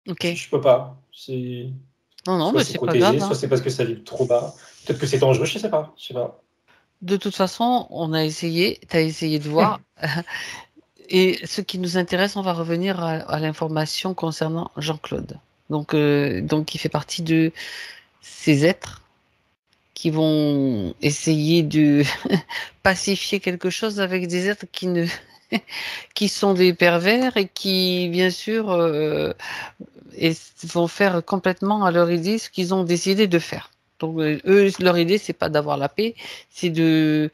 Ok. Je peux pas. C'est Non, non, soit mais c'est c'est pas grave, protégé, soit hein. c'est parce que ça vibre trop bas. Peut-être que c'est dangereux, je sais pas. Je sais pas. De toute façon, on a essayé, tu as essayé de voir. Et ce qui nous intéresse, on va revenir à l'information concernant Jean-Claude. Donc, il fait partie de ces êtres qui vont essayer de pacifier quelque chose avec des êtres qui sont des pervers et qui, bien sûr, vont faire complètement à leur idée ce qu'ils ont décidé de faire. Donc, eux, leur idée, c'est pas d'avoir la paix, c'est de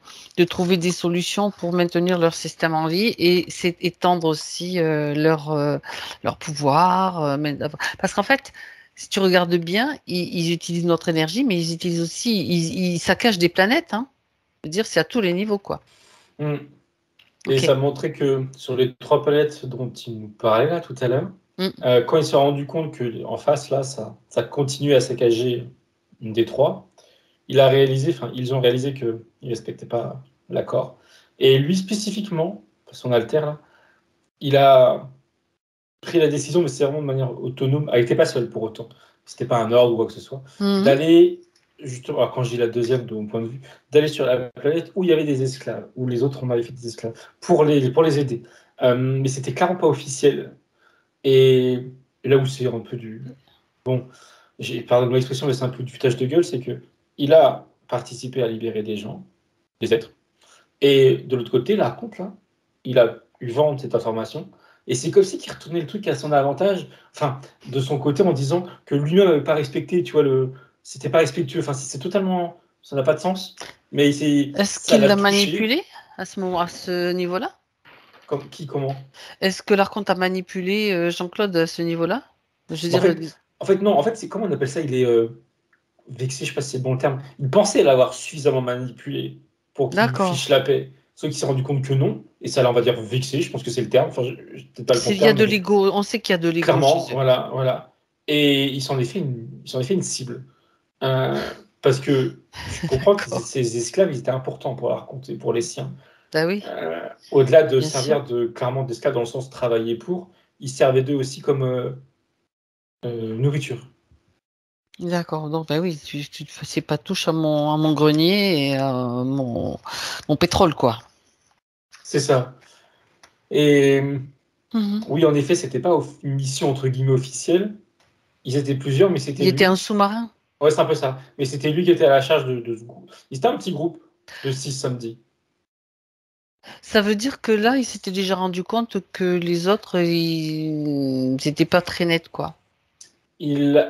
trouver des solutions pour maintenir leur système en vie et c'est étendre aussi leur pouvoir. Parce qu'en fait, si tu regardes bien, ils utilisent notre énergie, mais ils utilisent aussi, ils saccagent des planètes, hein. Je veux dire, c'est à tous les niveaux, quoi. Hmm. Et Ok. ça montrait que sur les 3 planètes dont il nous parlait là tout à l'heure, Mm. quand il s'est rendu compte que en face là, ça continuait à saccager une des 3, ils ont réalisé qu'ils ne respectaient pas l'accord. Et lui spécifiquement, son alter là, il a pris la décision, mais c'est vraiment de manière autonome. Ah, il n'était pas seul pour autant. C'était pas un ordre ou quoi que ce soit. Mhm. D'aller, justement, alors quand je dis la deuxième de mon point de vue, d'aller sur la planète où il y avait des esclaves, où les autres on avait fait des esclaves, pour les aider. Mais c'était clairement pas officiel. Et là où c'est un peu du. Bon, pardon de l'expression, mais c'est un peu du foutage de gueule, c'est que il a participé à libérer des gens, des êtres. Et de l'autre côté, là, contre, là, il a eu vent de cette information. Et c'est comme si il retournait le truc à son avantage, enfin, de son côté, en disant que lui-même n'avait pas respecté, tu vois, c'était pas respectueux. Enfin, c'est totalement. Ça n'a pas de sens. Mais Est-ce ça qu'il l'a l'a touché. manipulé à ce moment, à ce niveau-là? Comment? Est-ce que l'Archonte a manipulé Jean-Claude à ce niveau-là? Je En dirais. fait, non. En fait, c'est comment on appelle ça? Il est vexé, je sais pas si c'est le bon terme. Il pensait l'avoir suffisamment manipulé pour qu'il lui D'accord. fiche la paix. Sauf qu'il s'est rendu compte que non. Et ça l'a, on va dire, vexé. Je pense que c'est le terme. Enfin, peut-être pas le bon Il y a terme, de mais l'ego. On sait qu'il y a de l'ego chez clairement, eux. voilà, voilà. Et il s'en est fait une cible. Parce que tu comprends que D'accord. ces esclaves, ils étaient importants pour la raconter, pour les siens. Bah oui, Au-delà de bien sûr. servir clairement d'esclaves dans le sens travailler pour, ils servaient d'eux aussi comme nourriture. D'accord. Donc, bah oui, tu ne faisais pas touche à mon grenier et à mon pétrole, quoi. C'est ça. Et Mhm. oui, en effet, c'était pas une mission entre guillemets officielle. Ils étaient plusieurs, mais c'était Il était un lui. sous-marin. Ouais, c'est un peu ça. Mais c'était lui qui était à la charge de ce groupe. C'était un petit groupe de 6 samedi. Ça veut dire que là, il s'était déjà rendu compte que les autres, ils n'étaient pas très nets, quoi.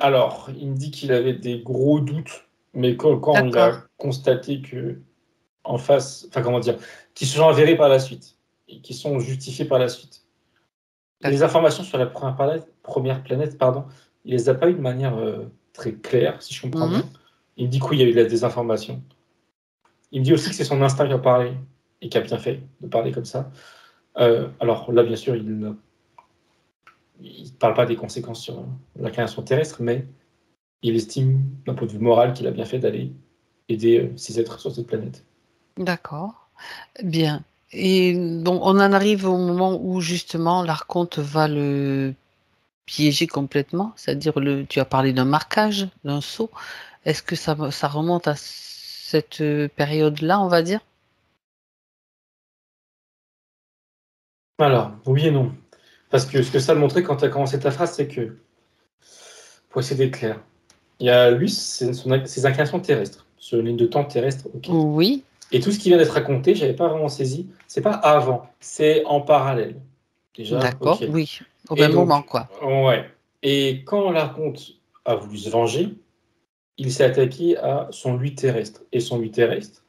Alors, il me dit qu'il avait des gros doutes, mais quand il D'accord. a constaté que en face, enfin comment dire, qui se sont avérés par la suite et qui sont justifiés par la suite. Les D'accord. informations sur la première planète, pardon, il les a pas eu de manière très claire, si je comprends Mhm. bien. Il me dit que oui, il y a eu de la désinformation. Il me dit aussi que c'est son instinct qui a parlé et qui a bien fait de parler comme ça. Alors là, bien sûr, il ne parle pas des conséquences sur l'incarnation terrestre, mais il estime, d'un point de vue moral, qu'il a bien fait d'aller aider ces êtres sur cette planète. D'accord. Bien. Et donc, on en arrive au moment où justement l'Archonte va le piéger complètement, c'est-à-dire tu as parlé d'un marquage, d'un saut. Est-ce que ça remonte à cette période-là, on va dire? Alors, oui et non. Parce que ce que ça montrait quand tu as commencé ta phrase, c'est que, pour essayer d'être clair, il y a lui, ses incarnations terrestres, sur une ligne de temps terrestre, ok. Oui, Et tout ce qui vient d'être raconté, j'avais pas vraiment saisi, c'est pas avant, c'est en parallèle. Déjà, d'accord, ok. oui, au Et même moment, donc, quoi. ouais. Et quand l'Archonte a voulu se venger, il s'est attaqué à son lui terrestre. Et son lui terrestre,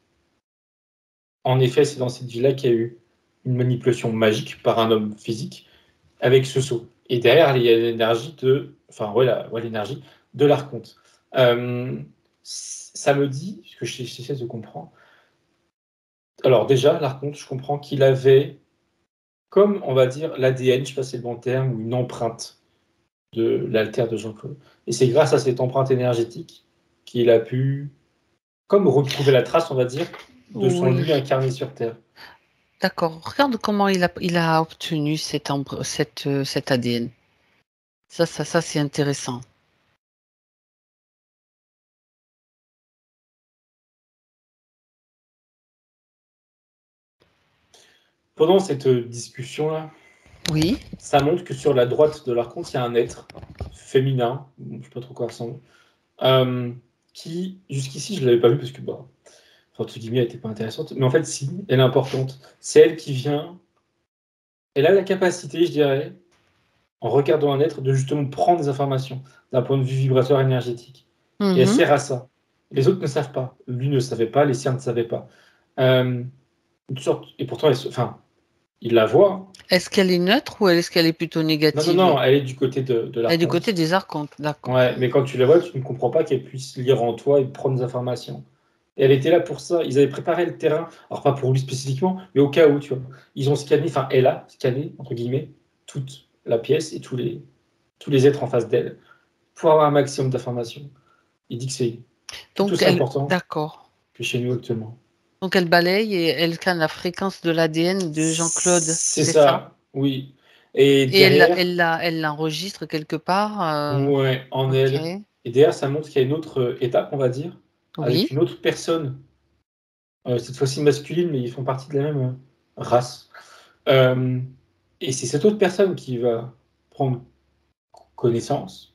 en effet, c'est dans cette vie-là qu'il y a eu une manipulation magique par un homme physique avec ce saut. Et derrière, il y a l'énergie enfin, ouais, l'énergie de l'Archonte. Ça me dit, ce que j'essaie de comprendre. Alors déjà, l'Archonte, je comprends qu'il avait, comme on va dire, l'ADN, je ne sais pas si c'est le bon terme, ou une empreinte de l'altère de Jean-Claude. Et c'est grâce à cette empreinte énergétique qu'il a pu, comme retrouver la trace, on va dire, de son Oui, lui incarné sur Terre. d'accord. Regarde comment il a obtenu cet ADN. Ça, c'est intéressant. Pendant cette discussion-là, Oui, ça montre que sur la droite de l'Archonte, il y a un être féminin, je ne sais pas trop quoi ressemble, euh, qui, jusqu'ici, je ne l'avais pas vu parce que, bah, entre guillemets, elle n'était pas intéressante, mais en fait, si, elle est importante. C'est elle qui vient, elle a la capacité, je dirais, en regardant un être, de justement prendre des informations d'un point de vue vibratoire énergétique. Et elle mhm. sert à ça. Les autres ne savent pas. Lui ne savait pas, les siens ne savaient pas. Une sorte, et pourtant, enfin, il la voit. Est-ce qu'elle est neutre ou est-ce qu'elle est plutôt Non, non, négative? non, elle est du côté de Elle est du côté l'Archonte. des archontes, d'accord. Ouais, mais quand tu la vois, tu ne comprends pas qu'elle puisse lire en toi et prendre des informations. Et elle était là pour ça. Ils avaient préparé le terrain, alors pas pour lui spécifiquement, mais au cas où, tu vois. Ils ont scanné, enfin, elle a scanné, entre guillemets, toute la pièce et tous les êtres en face d'elle pour avoir un maximum d'informations. Il dit que c'est tout Donc aussi important d'accord. que chez nous actuellement. Donc elle balaye et elle scanne la fréquence de l'ADN de Jean-Claude, C'est c'est ça? ça, oui. Et Et derrière, elle l'enregistre quelque part. ouais, en Ok. elle. Et derrière, ça montre qu'il y a une autre étape, on va dire, avec Oui. une autre personne, cette fois-ci masculine, mais ils font partie de la même race. Euh, et c'est cette autre personne qui va prendre connaissance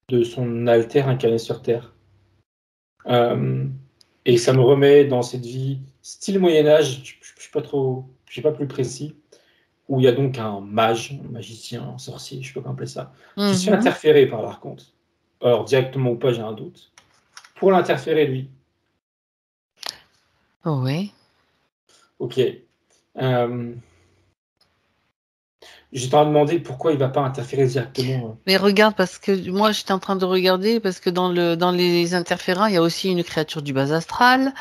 de son alter incarné sur Terre. Euh, et Il ça fait. me remet dans cette vie, style Moyen-Âge, je ne suis pas trop, je suis pas plus précis, où il y a donc un mage, un magicien, un sorcier, je sais pas comment appeler ça, qui se fait Mhm. interférer par l'Archonte. Alors, directement ou pas, j'ai un doute. Pour l'interférer, lui, Oui. ok. Euh, j'étais en train de demander pourquoi il va pas interférer directement. Mais regarde, parce que moi, j'étais en train de regarder, parce que dans les interférents, il y a aussi une créature du bas astral,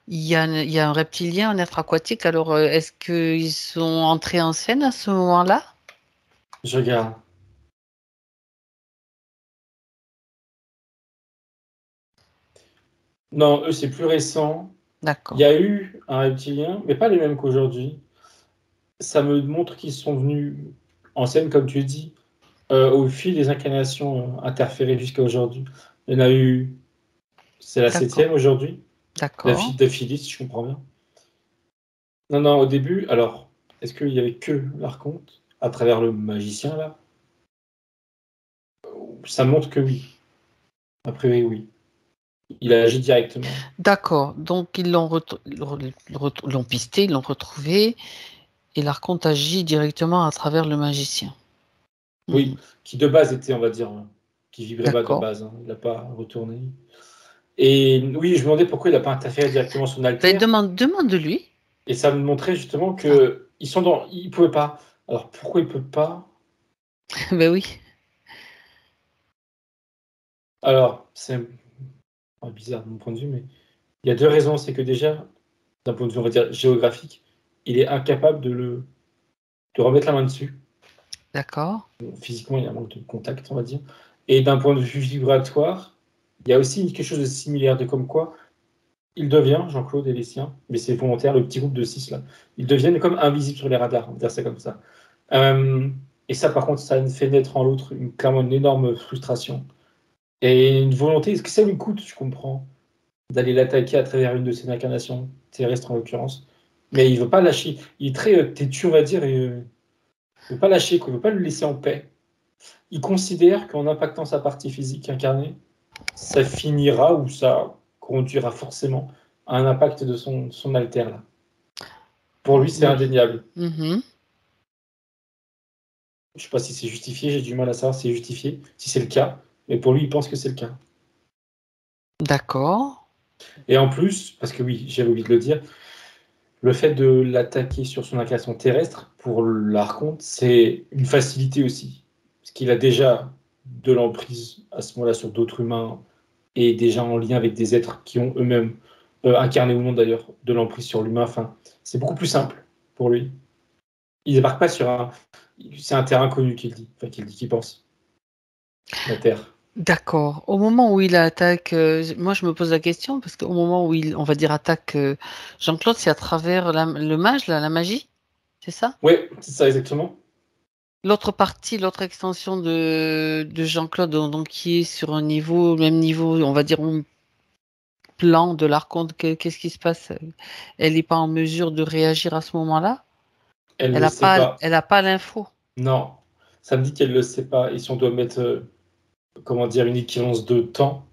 il y a un reptilien, un être aquatique. Alors, est-ce qu'ils sont entrés en scène à ce moment-là? Je regarde. Non, eux, c'est plus récent. Il y D'accord, a eu un reptilien, mais pas les mêmes qu'aujourd'hui. Ça me montre qu'ils sont venus en scène, comme tu dis, au fil des incarnations interférées jusqu'à aujourd'hui. Il y en a eu, c'est la d'accord, 7e aujourd'hui, la d'accord. fille d'affilée, si je comprends bien. Non, non, au début, alors, est-ce qu'il y avait que l'archonte à travers le magicien, là? Ça montre que oui. Après, oui. Il a agi directement. D'accord. Donc, ils l'ont pisté, ils l'ont retrouvé, et l'archonte agit directement à travers le magicien. Mhm. Oui, qui de base était, on va dire, qui vibrait bas de D'accord. base. Il n'a pas retourné. Et oui, je me demandais pourquoi il n'a pas interféré directement son Ben, alter. demande-lui Et ça me montrait justement ça. que ils sont dans. Ils pouvaient pas. Alors pourquoi ils peuvent pas? Ben oui. Alors, c'est bizarre de mon point de vue, mais il y a deux raisons. C'est que déjà, d'un point de vue, on va dire, géographique, il est incapable de remettre la main dessus. D'accord. Physiquement, il y a un manque de contact, on va dire. Et d'un point de vue vibratoire, il y a aussi quelque chose de similaire, de comme quoi il devient, Jean-Claude et les siens, mais c'est volontaire, le petit groupe de 6 là, ils deviennent comme invisibles sur les radars, on va dire ça comme ça. Euh, et ça, par contre, ça fait naître en l'autre clairement une énorme frustration. Et une volonté, est-ce que ça lui coûte, je comprends, d'aller l'attaquer à travers une de ses incarnations, terrestres en l'occurrence. Mais il veut pas lâcher. Il est très têtu, on va dire, et il veut pas lâcher, quoi. Il veut pas le laisser en paix. Il considère qu'en impactant sa partie physique incarnée, ça finira ou ça conduira forcément à un impact de son alter là. Pour lui, c'est Oui. indéniable. Mhm. Je sais pas si c'est justifié, j'ai du mal à savoir si c'est justifié, si c'est le cas, mais pour lui, il pense que c'est le cas. D'accord. Et en plus, parce que oui, j'avais oublié de le dire, le fait de l'attaquer sur son incarnation terrestre, pour l'archonte, c'est une facilité aussi. Parce qu'il a déjà de l'emprise à ce moment-là sur d'autres humains et déjà en lien avec des êtres qui ont eux-mêmes, incarné ou non d'ailleurs, de l'emprise sur l'humain. Enfin, c'est beaucoup plus simple pour lui. Il débarque pas sur un. C'est un terrain connu qu'il dit, enfin qu'il dit qu'il pense, la Terre. D'accord. Au moment où il attaque, moi je me pose la question parce qu'au moment où on va dire attaque Jean-Claude, c'est à travers le mage, la magie, c'est ça? Oui, c'est ça exactement. L'autre partie, l'autre extension de Jean-Claude, donc qui est sur un niveau, même niveau, on va dire un plan de l'archonte, qu'est-ce qui se passe? Elle n'est pas en mesure de réagir à ce moment-là? Elle le sait pas. Elle a pas l'info. Non, ça me dit qu'elle le sait pas. Et si on doit mettre, comment dire, une équivalence de temps,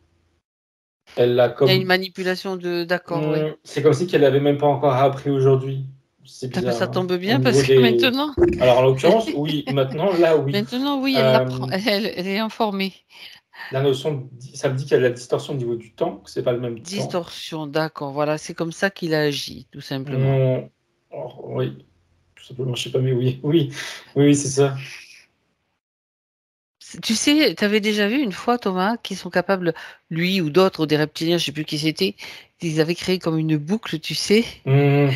elle l'a Il y a une comme. manipulation d'accord, oui. C'est comme si qu'elle l'avait même pas encore appris aujourd'hui. C'est Ah, mais bizarre, ça hein. tombe Au bien niveau parce que des. maintenant, Alors en l'occurrence, oui. Maintenant, là, oui. maintenant, oui, elle l'apprend, Euh, elle est informée. la notion, ça me dit qu'il y a de la distorsion au niveau du temps, que c'est pas le même temps. Distorsion, d'accord, voilà, c'est comme ça qu'il agit, tout simplement. On- oui, tout simplement, je sais pas, mais oui, oui, oui, oui, c'est ça. Tu sais, tu avais déjà vu une fois, Thomas, qui sont capables, lui ou d'autres, ou des reptiliens, je sais plus qui c'était, ils avaient créé comme une boucle, tu sais. Hum,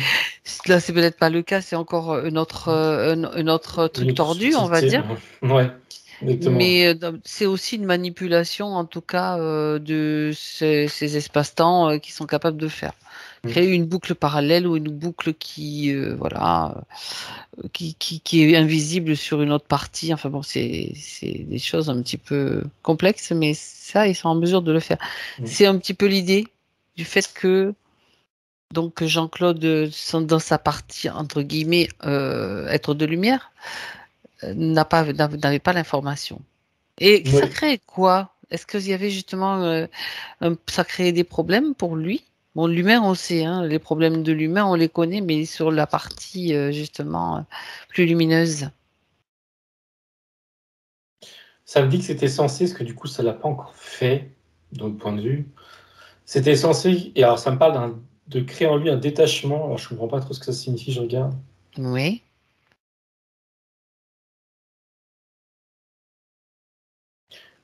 Là, c'est peut-être pas le cas, c'est encore un autre une truc autre tordu, on va subtilité. dire. Ouais, exactement. Mais c'est aussi une manipulation, en tout cas, de ces espaces-temps qui sont capables de faire. Hum. Créer une boucle parallèle ou une boucle qui, voilà, qui est invisible sur une autre partie. Enfin bon, c'est des choses un petit peu complexes, mais ça, ils sont en mesure de le faire. Hum. C'est un petit peu l'idée du fait que donc Jean-Claude, dans sa partie entre guillemets être de lumière, n'avait pas l'information. Et ça Oui, crée quoi? Est-ce qu'il y avait justement ça créait des problèmes pour lui? Bon, l'humain, on sait, hein, les problèmes de l'humain, on les connaît, mais sur la partie justement plus lumineuse. ça me dit que c'était censé, parce que du coup, ça l'a pas encore fait, de notre point de vue. C'était censé, et alors ça me parle de créer en lui un détachement. Alors je comprends pas trop ce que ça signifie, je regarde. Oui.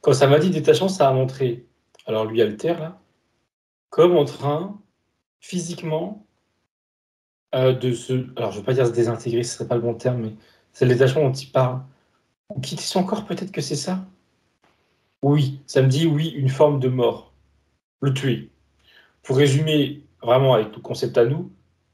Quand ça m'a dit détachement, ça a montré, alors lui altère là, comme en train, physiquement, de se, alors je veux pas dire se désintégrer, ce serait pas le bon terme, mais c'est le détachement dont il parle. Ou quitter son corps, peut-être que c'est ça? Oui, ça me dit oui, une forme de mort. Le tuer. Pour résumer vraiment avec tout concept à nous,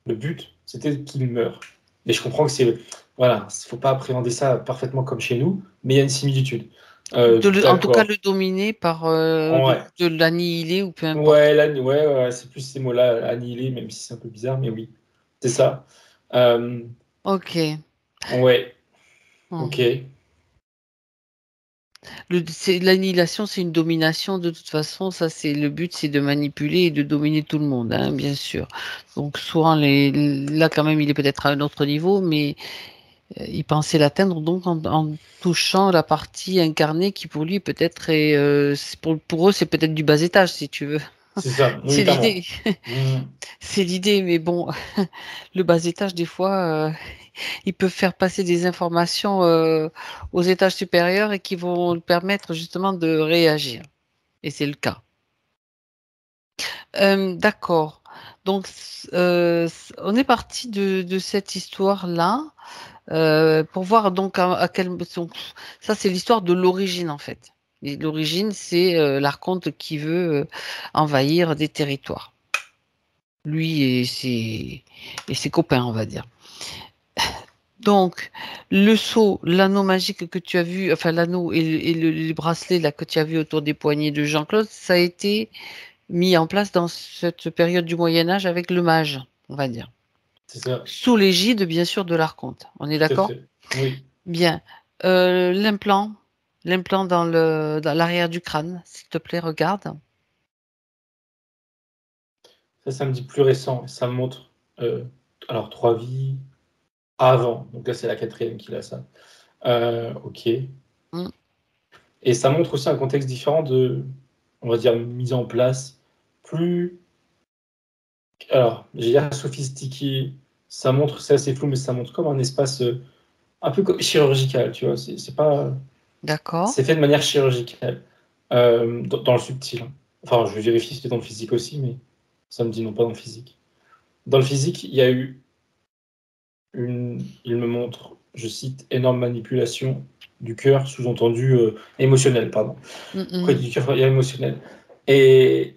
le but, c'était qu'il meure. Mais je comprends que c'est, voilà, faut pas appréhender ça parfaitement comme chez nous, mais il y a une similitude. En tout cas, D'accord. le dominer par Ouais. de l'annihiler ou peu importe. Ouais, là, ouais, c'est plus ces mots-là, annihilé, même si c'est un peu bizarre, mais oui, c'est ça. Euh, Ok. ouais, ok. Mhm. L'annihilation, c'est une domination de toute façon. Ça, c'est le but, c'est de manipuler et de dominer tout le monde, hein, bien sûr. Donc, souvent, là, quand même, il est peut-être à un autre niveau, mais il pensait l'atteindre donc en touchant la partie incarnée qui, pour lui, peut-être pour eux, c'est peut-être du bas étage, si tu veux. C'est ça, oui, C'est l'idée. clairement. Hmm, C'est l'idée, mais bon, le bas étage, des fois, ils peuvent faire passer des informations aux étages supérieurs et qui vont permettre justement de réagir. Et c'est le cas. D'accord. Donc, on est parti de cette histoire-là pour voir donc à quel... Ça, c'est l'histoire de l'origine, en fait. Et l'origine, c'est l'archonte qui veut envahir des territoires. Lui et ses copains, on va dire. Donc, le sceau, l'anneau magique que tu as vu, enfin l'anneau et les bracelets là, que tu as vu autour des poignets de Jean-Claude, ça a été mis en place dans cette période du Moyen Âge avec le mage, on va dire. c'est ça, Sous l'égide, bien sûr, de l'archonte. On est tout à d'accord? fait. Oui, Bien. L'implant, l'implant dans l'arrière du crâne, s'il te plaît, regarde. ça me dit plus récent. Ça me montre, euh, alors, 3 vies avant. Donc là, c'est la quatrième qui a ça. Ok. Hmm. Et ça montre aussi un contexte différent de, on va dire, mise en place, plus, alors, j'ai dire sophistiqué. Ça montre, c'est assez flou, mais ça montre comme un espace un peu chirurgical, tu vois. C'est pas, D'accord. c'est fait de manière chirurgicale, dans le subtil, hein. Enfin, je vais vérifier si c'était dans le physique aussi, mais ça me dit non, pas dans le physique. Dans le physique, il y a eu il me montre, je cite, énorme manipulation du cœur, sous-entendu émotionnel, pardon. Hmm, Pourquoi hmm. il dit du cœur, il y a émotionnel. Et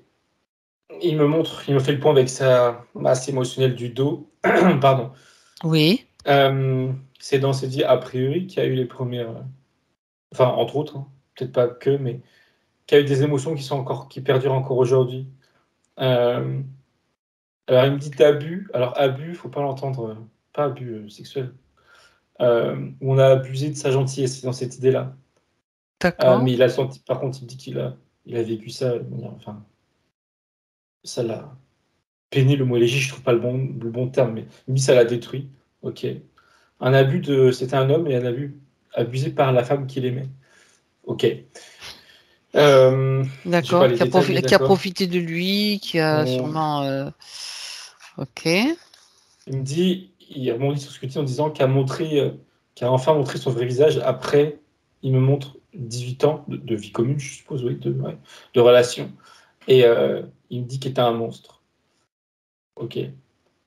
il me fait le point avec sa masse émotionnelle du dos. Pardon. Oui, C'est dans ces dit a priori qu'il y a eu les premières, enfin entre autres, hein, peut-être pas que, mais qu'il y a eu des émotions qui sont encore, qui perdurent encore aujourd'hui. Euh, alors il me dit d'abus. Alors abus, faut pas l'entendre, pas abus sexuel. Où on a abusé de sa gentillesse, c'est dans cette idée-là. d'accord. Mais il a senti, par contre, il me dit il a vécu ça, de manière, enfin, ça l'a peiné, le mot léger, je trouve pas le bon terme, mais il me dit ça l'a détruit. Ok. C'était un homme et un abus abusé par la femme qu'il aimait. Ok. J'ai pas D'accord. les détails, mais Qui a d'accord. profité de lui, qui a On- sûrement. Ok. Il me dit, il rebondit sur ce que tu dis en disant qu'a enfin montré son vrai visage après, il me montre 18 ans de vie commune, je suppose, oui, ouais, de relation. Et il me dit qu'il était un monstre. Ok.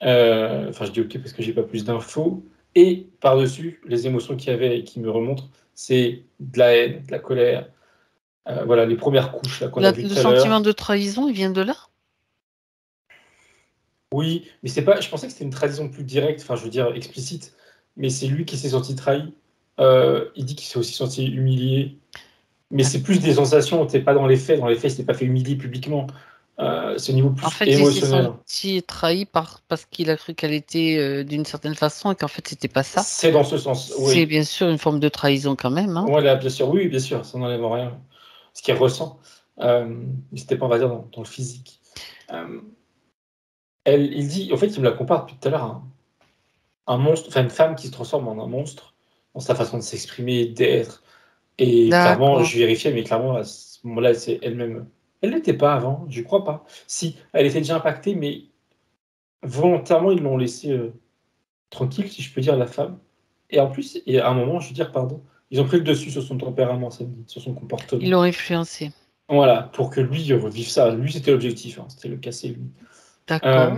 Enfin, je dis ok parce que j'ai pas plus d'infos. Et par-dessus, les émotions qu'il y avait et qui me remontrent, c'est de la haine, de la colère. Voilà, les premières couches là qu'on a vues Le tout à sentiment l'heure. de trahison, il vient de là? Oui, mais c'est pas. Je pensais que c'était une trahison plus directe, enfin, je veux dire explicite. Mais c'est lui qui s'est senti trahi. Il dit qu'il s'est aussi senti humilié. Mais c'est plus des sensations. T'es pas dans les faits. Dans les faits, il s'est pas fait humilier publiquement. C'est au niveau En plus fait, il s'est émotionnel. senti trahi parce qu'il a cru qu'elle était d'une certaine façon et qu'en fait, c'était pas ça. C'est dans ce sens. C'est Oui. bien sûr une forme de trahison quand même, hein. Voilà, bien sûr, oui, bien sûr, ça n'enlève rien. Ce qu'il ressent, mais c'était pas, on va dire, dans le physique. Euh, il dit, en fait, il me la compare depuis tout à l'heure à un monstre, enfin une femme qui se transforme en un monstre dans sa façon de s'exprimer, d'être. Et clairement, D'accord. je vérifiais, mais clairement, à ce moment-là, c'est elle-même. Elle n'était pas avant, je crois pas. Si, elle était déjà impactée, mais volontairement, ils l'ont laissée tranquille, si je peux dire, la femme. Et en plus, et à un moment, je veux dire, pardon, Ils ont pris le dessus sur son tempérament samedi, sur son comportement. Ils l'ont influencé. Voilà, pour que lui revive ça. Lui, c'était l'objectif, hein, c'était le casser lui. D'accord.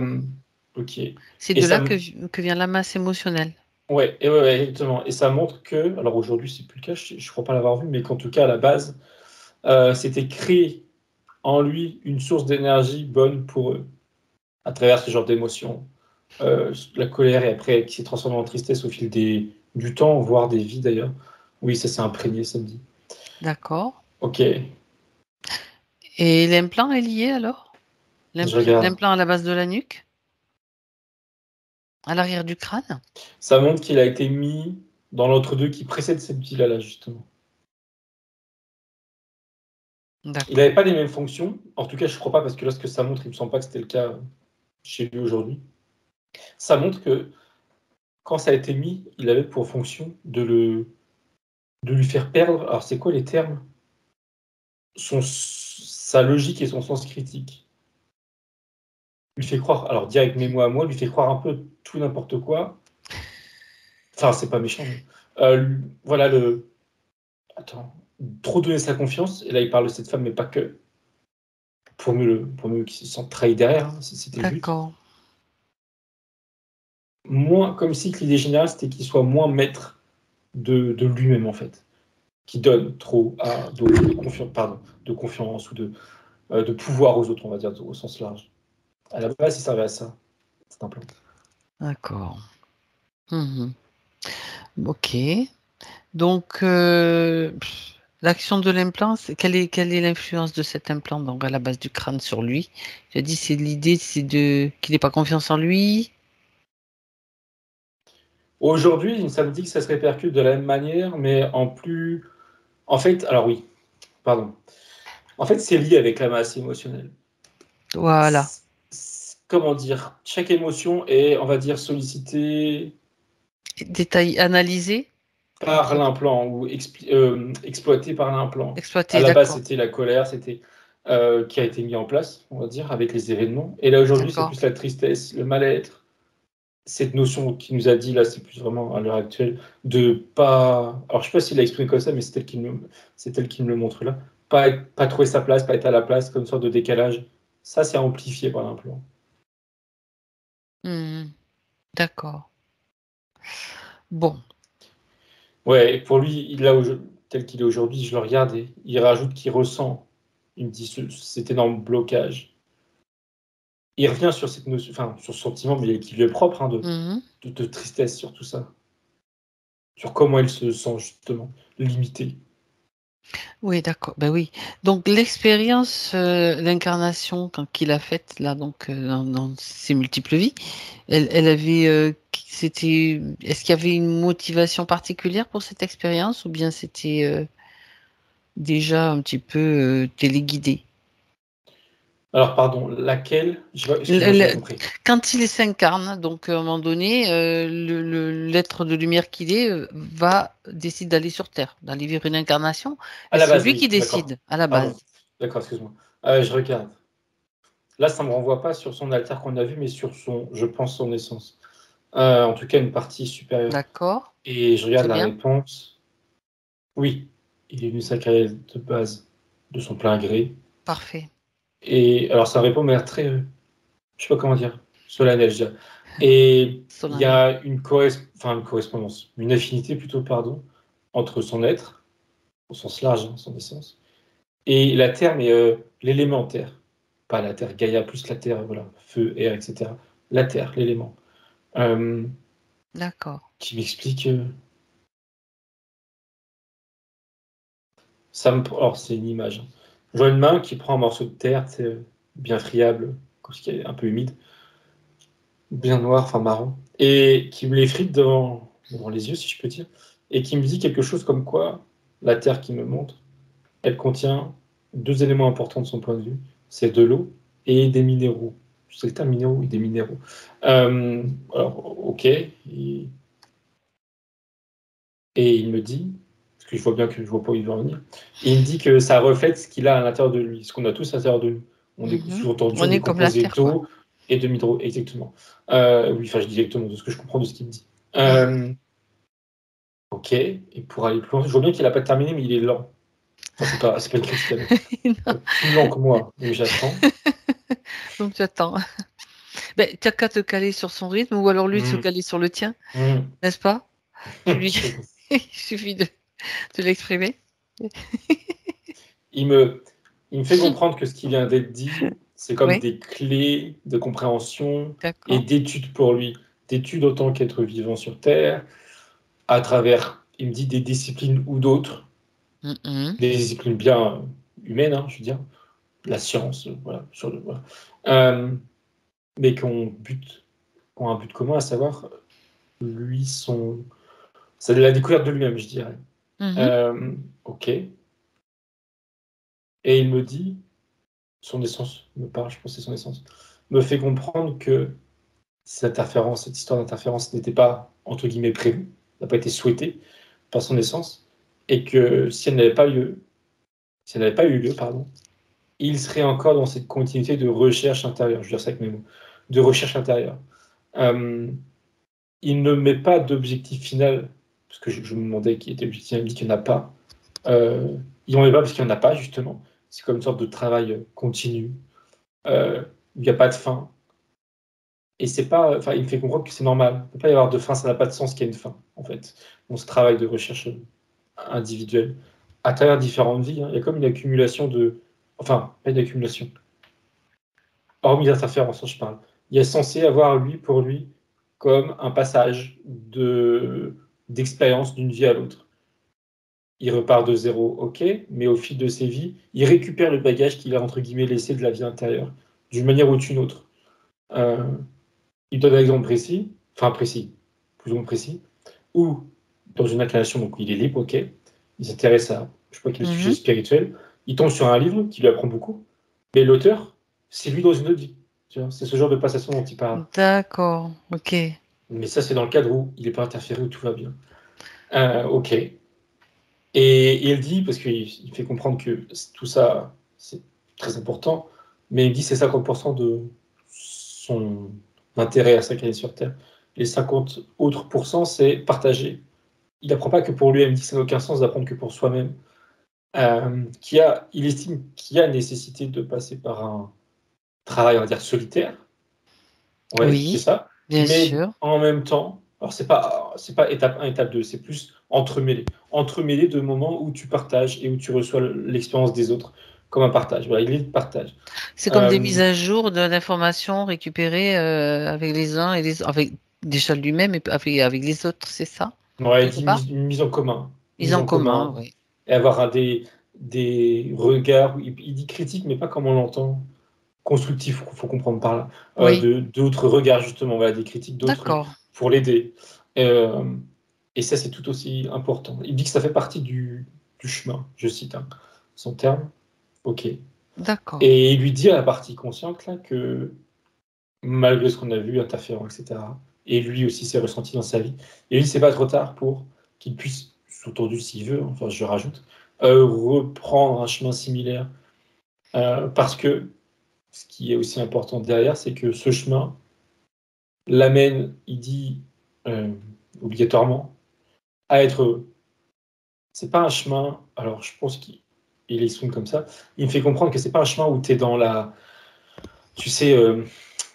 Ok. C'est Et de ça, là que vient la masse émotionnelle. ouais, exactement. Et ça montre que, alors aujourd'hui, c'est plus le cas, je crois pas l'avoir vu, mais qu'en tout cas, à la base, c'était créer en lui une source d'énergie bonne pour eux, à travers ce genre d'émotions. La colère, et après, qui s'est transformée en tristesse au fil du temps, voire des vies d'ailleurs. Oui, ça s'est imprégné samedi. D'accord. Ok, Et l'implant est lié alors? je regarde. L'implant à la base de la nuque? À l'arrière du crâne? Ça montre qu'il a été mis dans l'entre-deux qui précède celui-là, là, justement. Il D'accord. n'avait pas les mêmes fonctions. En tout cas, je ne crois pas, parce que là, ce que ça montre, il ne me semble pas que c'était le cas chez lui aujourd'hui. Ça montre que quand ça a été mis, il avait pour fonction de lui faire perdre. Alors, c'est quoi les termes? Sa logique et son sens critique. Lui fait croire, alors direct mes mots à moi, lui fait croire un peu tout n'importe quoi. Enfin, c'est pas méchant, mais voilà le. Attends, trop donner sa confiance. Et là, il parle de cette femme, mais pas que. Pour mieux qu'il se sente trahi derrière, hein, c'était le but. D'accord. Moins, comme si que l'idée générale, c'était qu'il soit moins maître de lui-même, en fait. Qui donne trop de confiance ou de pouvoir aux autres, on va dire, au sens large. À la base, il servait à ça, cet implant. D'accord. Mhm. Ok. Donc, l'action de l'implant, quelle est l'influence de cet implant donc à la base du crâne sur lui? Tu as dit c'est l'idée, c'est qu'il n'ait pas confiance en lui. Aujourd'hui, ça me dit que ça se répercute de la même manière, mais en plus. En fait, alors oui, pardon. En fait, c'est lié avec la masse émotionnelle. Voilà. Comment dire? Chaque émotion est, on va dire, sollicitée Détail analysé, par l'implant ou exploitée par l'implant. À exploité, la base, d'accord. c'était la colère, c'était qui a été mis en place, on va dire, avec les événements. Et là, aujourd'hui, c'est D'accord. plus la tristesse, le mal-être. Cette notion qui nous a dit, là, c'est plus vraiment à l'heure actuelle, de pas. Alors, je sais pas s'il l'a exprimé comme ça, mais c'est elle qui me le montre là. Pas trouver sa place, pas être à la place, comme une sorte de décalage. Ça, c'est amplifié par l'implant. Mhm. D'accord. Bon. Ouais, et pour lui, tel qu'il est aujourd'hui, je le regarde et il rajoute qu'il ressent cet énorme blocage. Il revient sur cette notion, enfin, sur ce sentiment, mais qui lui est propre, hein, Mhm. de tristesse sur tout ça. Sur comment il se sent, justement, limité. Oui, d'accord. Ben oui. Donc l'expérience d'incarnation qu'il a faite là, donc dans ses multiples vies, elle avait, est-ce qu'il y avait une motivation particulière pour cette expérience ou bien c'était déjà un petit peu téléguidé? Alors, pardon, laquelle? Excuse-moi, j'ai pas Le- compris. Quand il s'incarne, donc à un moment donné, l'être de lumière qu'il est décide d'aller sur Terre, d'aller vivre une incarnation. À Et la c'est base, lui qui oui, d'accord. décide à la Pardon. base. D'accord, excuse-moi. Je regarde. Là, ça me renvoie pas sur son alter qu'on a vu, mais sur je pense, son essence. En tout cas, une partie supérieure. D'accord, Et je regarde c'est la bien, réponse. Oui, il est venu sa carrière de base de son plein gré. parfait. Et alors, ça répond de manière très, je sais pas comment dire, solennelle, je dirais. Et il y Solennel. a une correspondance, une affinité plutôt, pardon, entre son être, au sens large, hein, son essence, et la Terre, mais l'élémentaire. Pas la Terre, Gaïa plus la Terre, voilà, feu, air, etc. La Terre, l'élément. Euh, D'accord. qui m'explique. Alors, c'est une image, hein. Je vois une main qui prend un morceau de terre, c'est bien friable, parce qu'il est un peu humide, bien noir, enfin marron, et qui me l'effrite devant les yeux, si je peux dire, et qui me dit quelque chose comme quoi la terre qui me montre, elle contient deux éléments importants de son point de vue, c'est de l'eau et des minéraux. C'est le terme minéraux et des minéraux. Alors, ok, et il me dit, parce que je vois bien que je vois pas où il veut en venir, et il me dit que ça reflète ce qu'il a à l'intérieur de lui, ce qu'on a tous à l'intérieur de nous. Mhm. Sous-entendu, On on est est comme la composé Terre, quoi. d'eau et de minéraux, exactement. Oui, enfin, je dis exactement de ce que je comprends de ce qu'il me dit. Mhm. Euh, Ok. Et pour aller plus loin, je vois bien qu'il n'a pas terminé, mais il est lent. Enfin, c'est pas une critique avec. Non. Plus lent que moi, mais j'attends. Donc j'attends. Ben, tu n'as qu'à te caler sur son rythme ou alors lui de se Hmm, caler sur le tien, hmm. n'est-ce pas? Tu lui... Je- Il suffit de l'exprimer. Il me, il me fait comprendre que ce qui vient d'être dit, c'est comme Oui, des clés de compréhension et d'accord. d'études pour lui. D'études autant qu'être vivant sur Terre, à travers, il me dit, des disciplines ou d'autres, Mhm. des disciplines bien humaines, hein, je veux dire, la science, voilà, voilà. Mais qui ont un but commun, à savoir, lui, c'est la découverte de lui-même, je dirais. Mhm. Ok. Et il me dit, son essence me parle, je pense que c'est son essence, me fait comprendre que cette histoire d'interférence n'était pas, entre guillemets, prévue, n'a pas été souhaitée par son essence, et que si elle n'avait pas eu lieu, pardon, il serait encore dans cette continuité de recherche intérieure, je veux dire ça avec mes mots, de recherche intérieure. Euh, il ne met pas d'objectif final, parce que je me demandais qui était l'objectif, il me dit qu'il n'y en a pas. Il n'en met pas parce qu'il n'y en a pas, justement. C'est comme une sorte de travail continu, où il n'y a pas de fin. Et c'est pas, enfin, il me fait comprendre que c'est normal. Il ne peut pas y avoir de fin, ça n'a pas de sens qu'il y ait une fin, en fait. Dans ce travail de recherche individuelle, à travers différentes vies, hein, il y a comme une accumulation de. Enfin, pas une accumulation. Hormis l'interférence, hein, je parle. Il est censé avoir, lui, pour lui, comme un passage d'expérience d'une vie à l'autre. Il repart de zéro, ok, mais au fil de ses vies, il récupère le bagage qu'il a, entre guillemets, laissé de la vie intérieure, d'une manière ou d'une autre. Euh, il donne un exemple précis, enfin précis, plus ou moins précis, où, dans une inclination, donc il est libre, ok, il s'intéresse à, je sais pas quel sujet Mhm. spirituel, il tombe sur un livre qui lui apprend beaucoup, mais l'auteur, c'est lui dans une autre vie. Tu vois, c'est ce genre de passation dont il parle. D'accord, ok. Mais ça, c'est dans le cadre où il n'est pas interféré, où tout va bien. Ok. Et il dit, parce qu'il fait comprendre que tout ça, c'est très important, mais il dit que c'est 50% de son intérêt à s'incarner sur Terre. Les 50 autres pourcents, c'est partager. Il n'apprend pas que pour lui, il me dit que ça n'a aucun sens d'apprendre que pour soi-même. Il estime qu'il y a nécessité de passer par un travail, on va dire, solitaire. Oui, c'est Oui, ça. bien Mais sûr. en même temps, alors c'est pas étape 1, étape 2, c'est plus entremêlé. Entremêlé de moments où tu partages et où tu reçois l'expérience des autres comme un partage. Voilà, il est de partage. C'est comme des Euh, mises à jour d'informations récupérées avec les uns et les autres, avec déjà lui-même et avec les autres, c'est ça, ouais, il quelque dit part? une mise en commun. Mise Mise en en commun, commun. oui. Et avoir des regards, il dit critique, mais pas comme on l'entend. Constructif, il faut comprendre par là. Oui, D'autres regards, justement, voilà, des critiques d'autres d'accord. pour l'aider. Euh, et ça, c'est tout aussi important. Il dit que ça fait partie du chemin, je cite hein, son terme. Ok. D'accord. Et il lui dit à la partie consciente là, que malgré ce qu'on a vu, interférent, etc., et lui aussi s'est ressenti dans sa vie, et lui, c'est pas trop tard pour qu'il puisse, sous-tendu s'il veut, enfin je rajoute, reprendre un chemin similaire. Parce que ce qui est aussi important derrière, c'est que ce chemin l'amène, il dit euh, obligatoirement, à être heureux. C'est pas un chemin, alors je pense qu'il exprime comme ça, il me fait comprendre que c'est pas un chemin où tu es dans tu sais,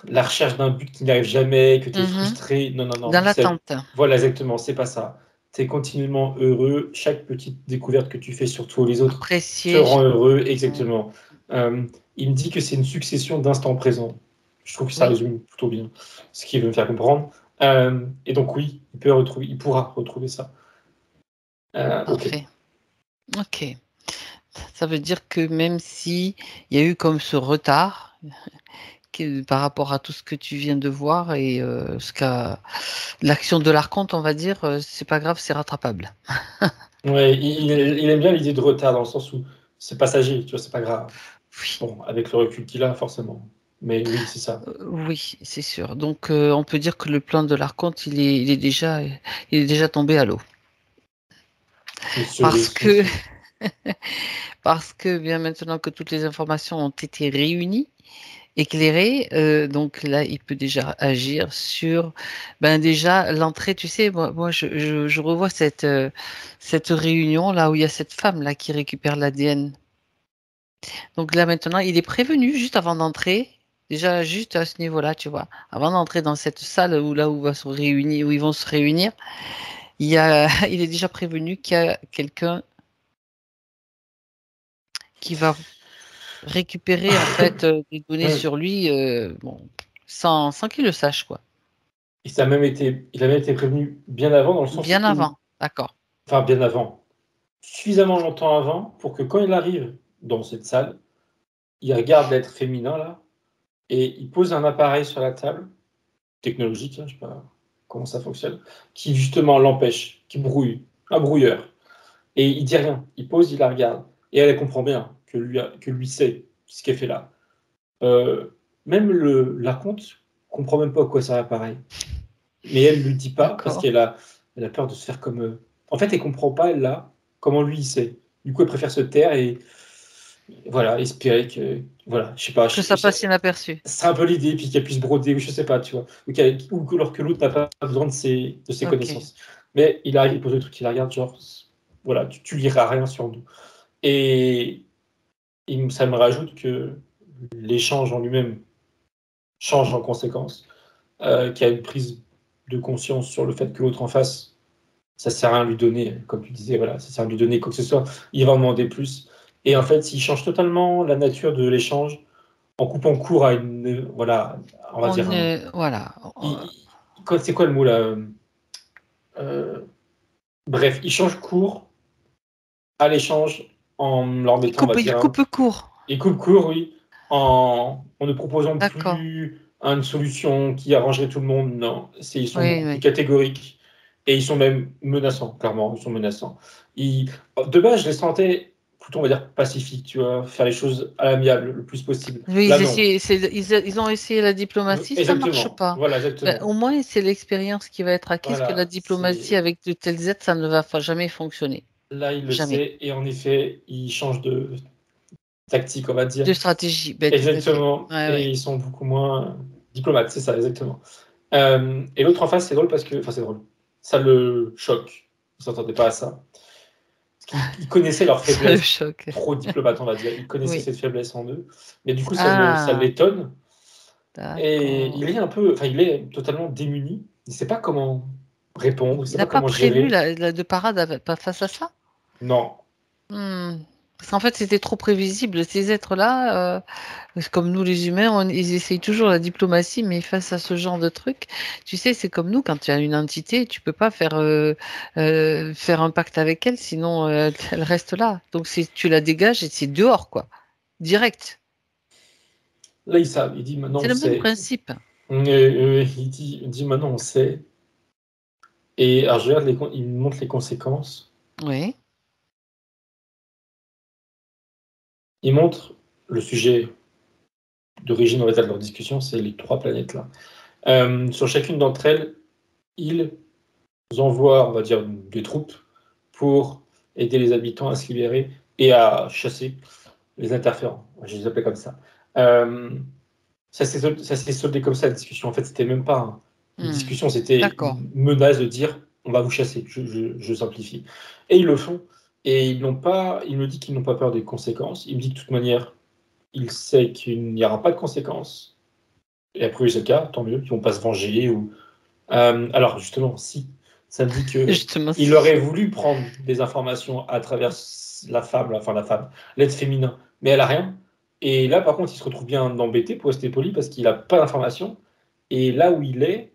la recherche d'un but qui n'arrive jamais, que tu es Mhm. frustré. Non, non, non. Dans l'attente. Voilà, exactement, c'est pas ça. Tu es continuellement heureux. Chaque petite découverte que tu fais sur toi ou les autres te Apprécier. rend heureux, Ouais. exactement. Euh, il me dit que c'est une succession d'instants présents. Je trouve que ça Oui, résume plutôt bien ce qu'il veut me faire comprendre. Et donc, oui, il pourra retrouver ça. Ok. parfait. Ok. Ça veut dire que même si il y a eu comme ce retard par rapport à tout ce que tu viens de voir et ce qu'a l'action de l'archonte, on va dire, c'est pas grave, c'est rattrapable. Ouais, il aime bien l'idée de retard dans le sens où c'est passager, tu vois, c'est pas grave. Oui, Bon, avec le recul qu'il a, forcément. Mais oui, c'est ça. oui, c'est sûr. Donc, on peut dire que le plan de l'archonte, il est déjà tombé à l'eau. C'est une Parce cerise, c'est une que, cerise. parce que bien maintenant que toutes les informations ont été réunies éclairé, donc là, il peut déjà agir sur, ben déjà l'entrée. Tu sais, moi je revois cette réunion là où il y a cette femme là qui récupère l'ADN. Donc là maintenant, il est prévenu juste avant d'entrer. Déjà juste à ce niveau-là, tu vois, avant d'entrer dans cette salle où là où va se réunir, où ils vont se réunir, il est déjà prévenu qu'il y a quelqu'un qui va récupérer en fait des données sur lui, bon, sans qu'il le sache, quoi. Il a même été prévenu bien avant, dans le sens Bien où, avant, d'accord. enfin bien avant, suffisamment longtemps avant pour que quand il arrive dans cette salle, il regarde l'être féminin là, et il pose un appareil sur la table, technologique, hein, je sais pas comment ça fonctionne, qui justement l'empêche, qui brouille, un brouilleur. Et il dit rien, il pose, il la regarde, et elle comprend bien que lui sait ce qu'elle fait là. Même l'archonte comprend même pas à quoi ça l'appareil. Mais elle lui dit pas parce D'accord. elle a peur de se faire comme. En fait, elle comprend pas, elle là, comment lui il sait. Du coup, elle préfère se taire et voilà, espérer que. Voilà, je sais pas. Que ça passe inaperçu. C'est un peu l'idée, puis qu'elle puisse broder, ou je sais pas, tu vois. Ou que alors que l'autre n'a pas besoin de ses Ok. connaissances. Mais il arrive, il pose le truc, il la regarde, genre, voilà, tu liras rien sur nous. Et ça me rajoute que l'échange en lui-même change en conséquence, qu'il y a une prise de conscience sur le fait que l'autre en face, ça sert à rien de lui donner, comme tu disais, voilà, ça sert à rien de lui donner quoi que ce soit, il va en demander plus. Et en fait, il change totalement la nature de l'échange en coupant court à une, voilà, on va dire Voilà. c'est quoi le mot là? Euh, Bref, il change court à l'échange en leur mettant, on va Il dire, coupe court. il coupe court, oui, en ne proposant D'accord. plus une solution qui arrangerait tout le monde. Non, ils sont Oui, beaucoup plus oui. catégoriques et ils sont même menaçants, clairement, ils sont menaçants. De base, je les sentais plutôt, on va dire, pacifiques, tu vois, faire les choses à l'amiable le plus possible. Oui, Là, non. ils ont essayé la diplomatie, ça marche Exactement. pas. Voilà, Ben, au exactement. moins, c'est l'expérience qui va être acquise que la Voilà, diplomatie avec de telles aides, ça ne va jamais fonctionner. là, il le Jamais. sait et en effet, il change de tactique, on va dire. De stratégie, ben, tout à fait. Exactement. Ouais, Et ouais. ils sont beaucoup moins diplomates, c'est ça, exactement. Et l'autre en face, c'est drôle parce que, enfin, c'est drôle. Ça le choque. Il s'attendait pas à ça. Parce qu'ils connaissaient leur Ça le faiblesse choque. trop diplomate, on va dire. Ils connaissaient Oui. cette faiblesse en eux. Mais du coup, ça Ah, l'étonne. Et d'accord. il est un peu, enfin, il est totalement démuni. Il ne sait pas comment répondre, il ne Il sait n'a pas pas comment prévu gérer. de parade pas face à ça? Non. Hmm. Parce qu'en fait, c'était trop prévisible. Ces êtres-là, comme nous les humains, ils essayent toujours la diplomatie, mais face à ce genre de truc, tu sais, c'est comme nous, quand tu as une entité, tu peux pas faire un pacte avec elle, sinon elle reste là. Donc tu la dégages et c'est dehors, quoi. Direct. Là, ils savent. Il dit maintenant, C'est on le même sait. principe. Il dit maintenant, on sait. Et alors, je regarde il me montre les conséquences. Oui. Il montre le sujet d'origine, on va dire, de leur discussion, c'est les trois planètes là. Sur chacune d'entre elles, ils envoient, on va dire, des troupes pour aider les habitants à se libérer et à chasser les interférents. Je les appelle comme ça. Euh, ça s'est soldé comme ça, la discussion. En fait, c'était même pas une Hmm. discussion, c'était D'accord. une menace de dire on va vous chasser. Je simplifie. Et ils le font. Et il me dit qu'ils n'ont pas peur des conséquences. Il me dit que de toute manière, il sait qu'il n'y aura pas de conséquences. Et après, c'est le cas, tant mieux, ils vont pas se venger. Alors, justement, si, ça me dit que Justement, il si. aurait voulu prendre des informations à travers la femme, l'être féminin, mais elle a rien. Et là, par contre, il se retrouve bien embêté, pour rester poli, parce qu'il a pas d'informations. Et là où il est,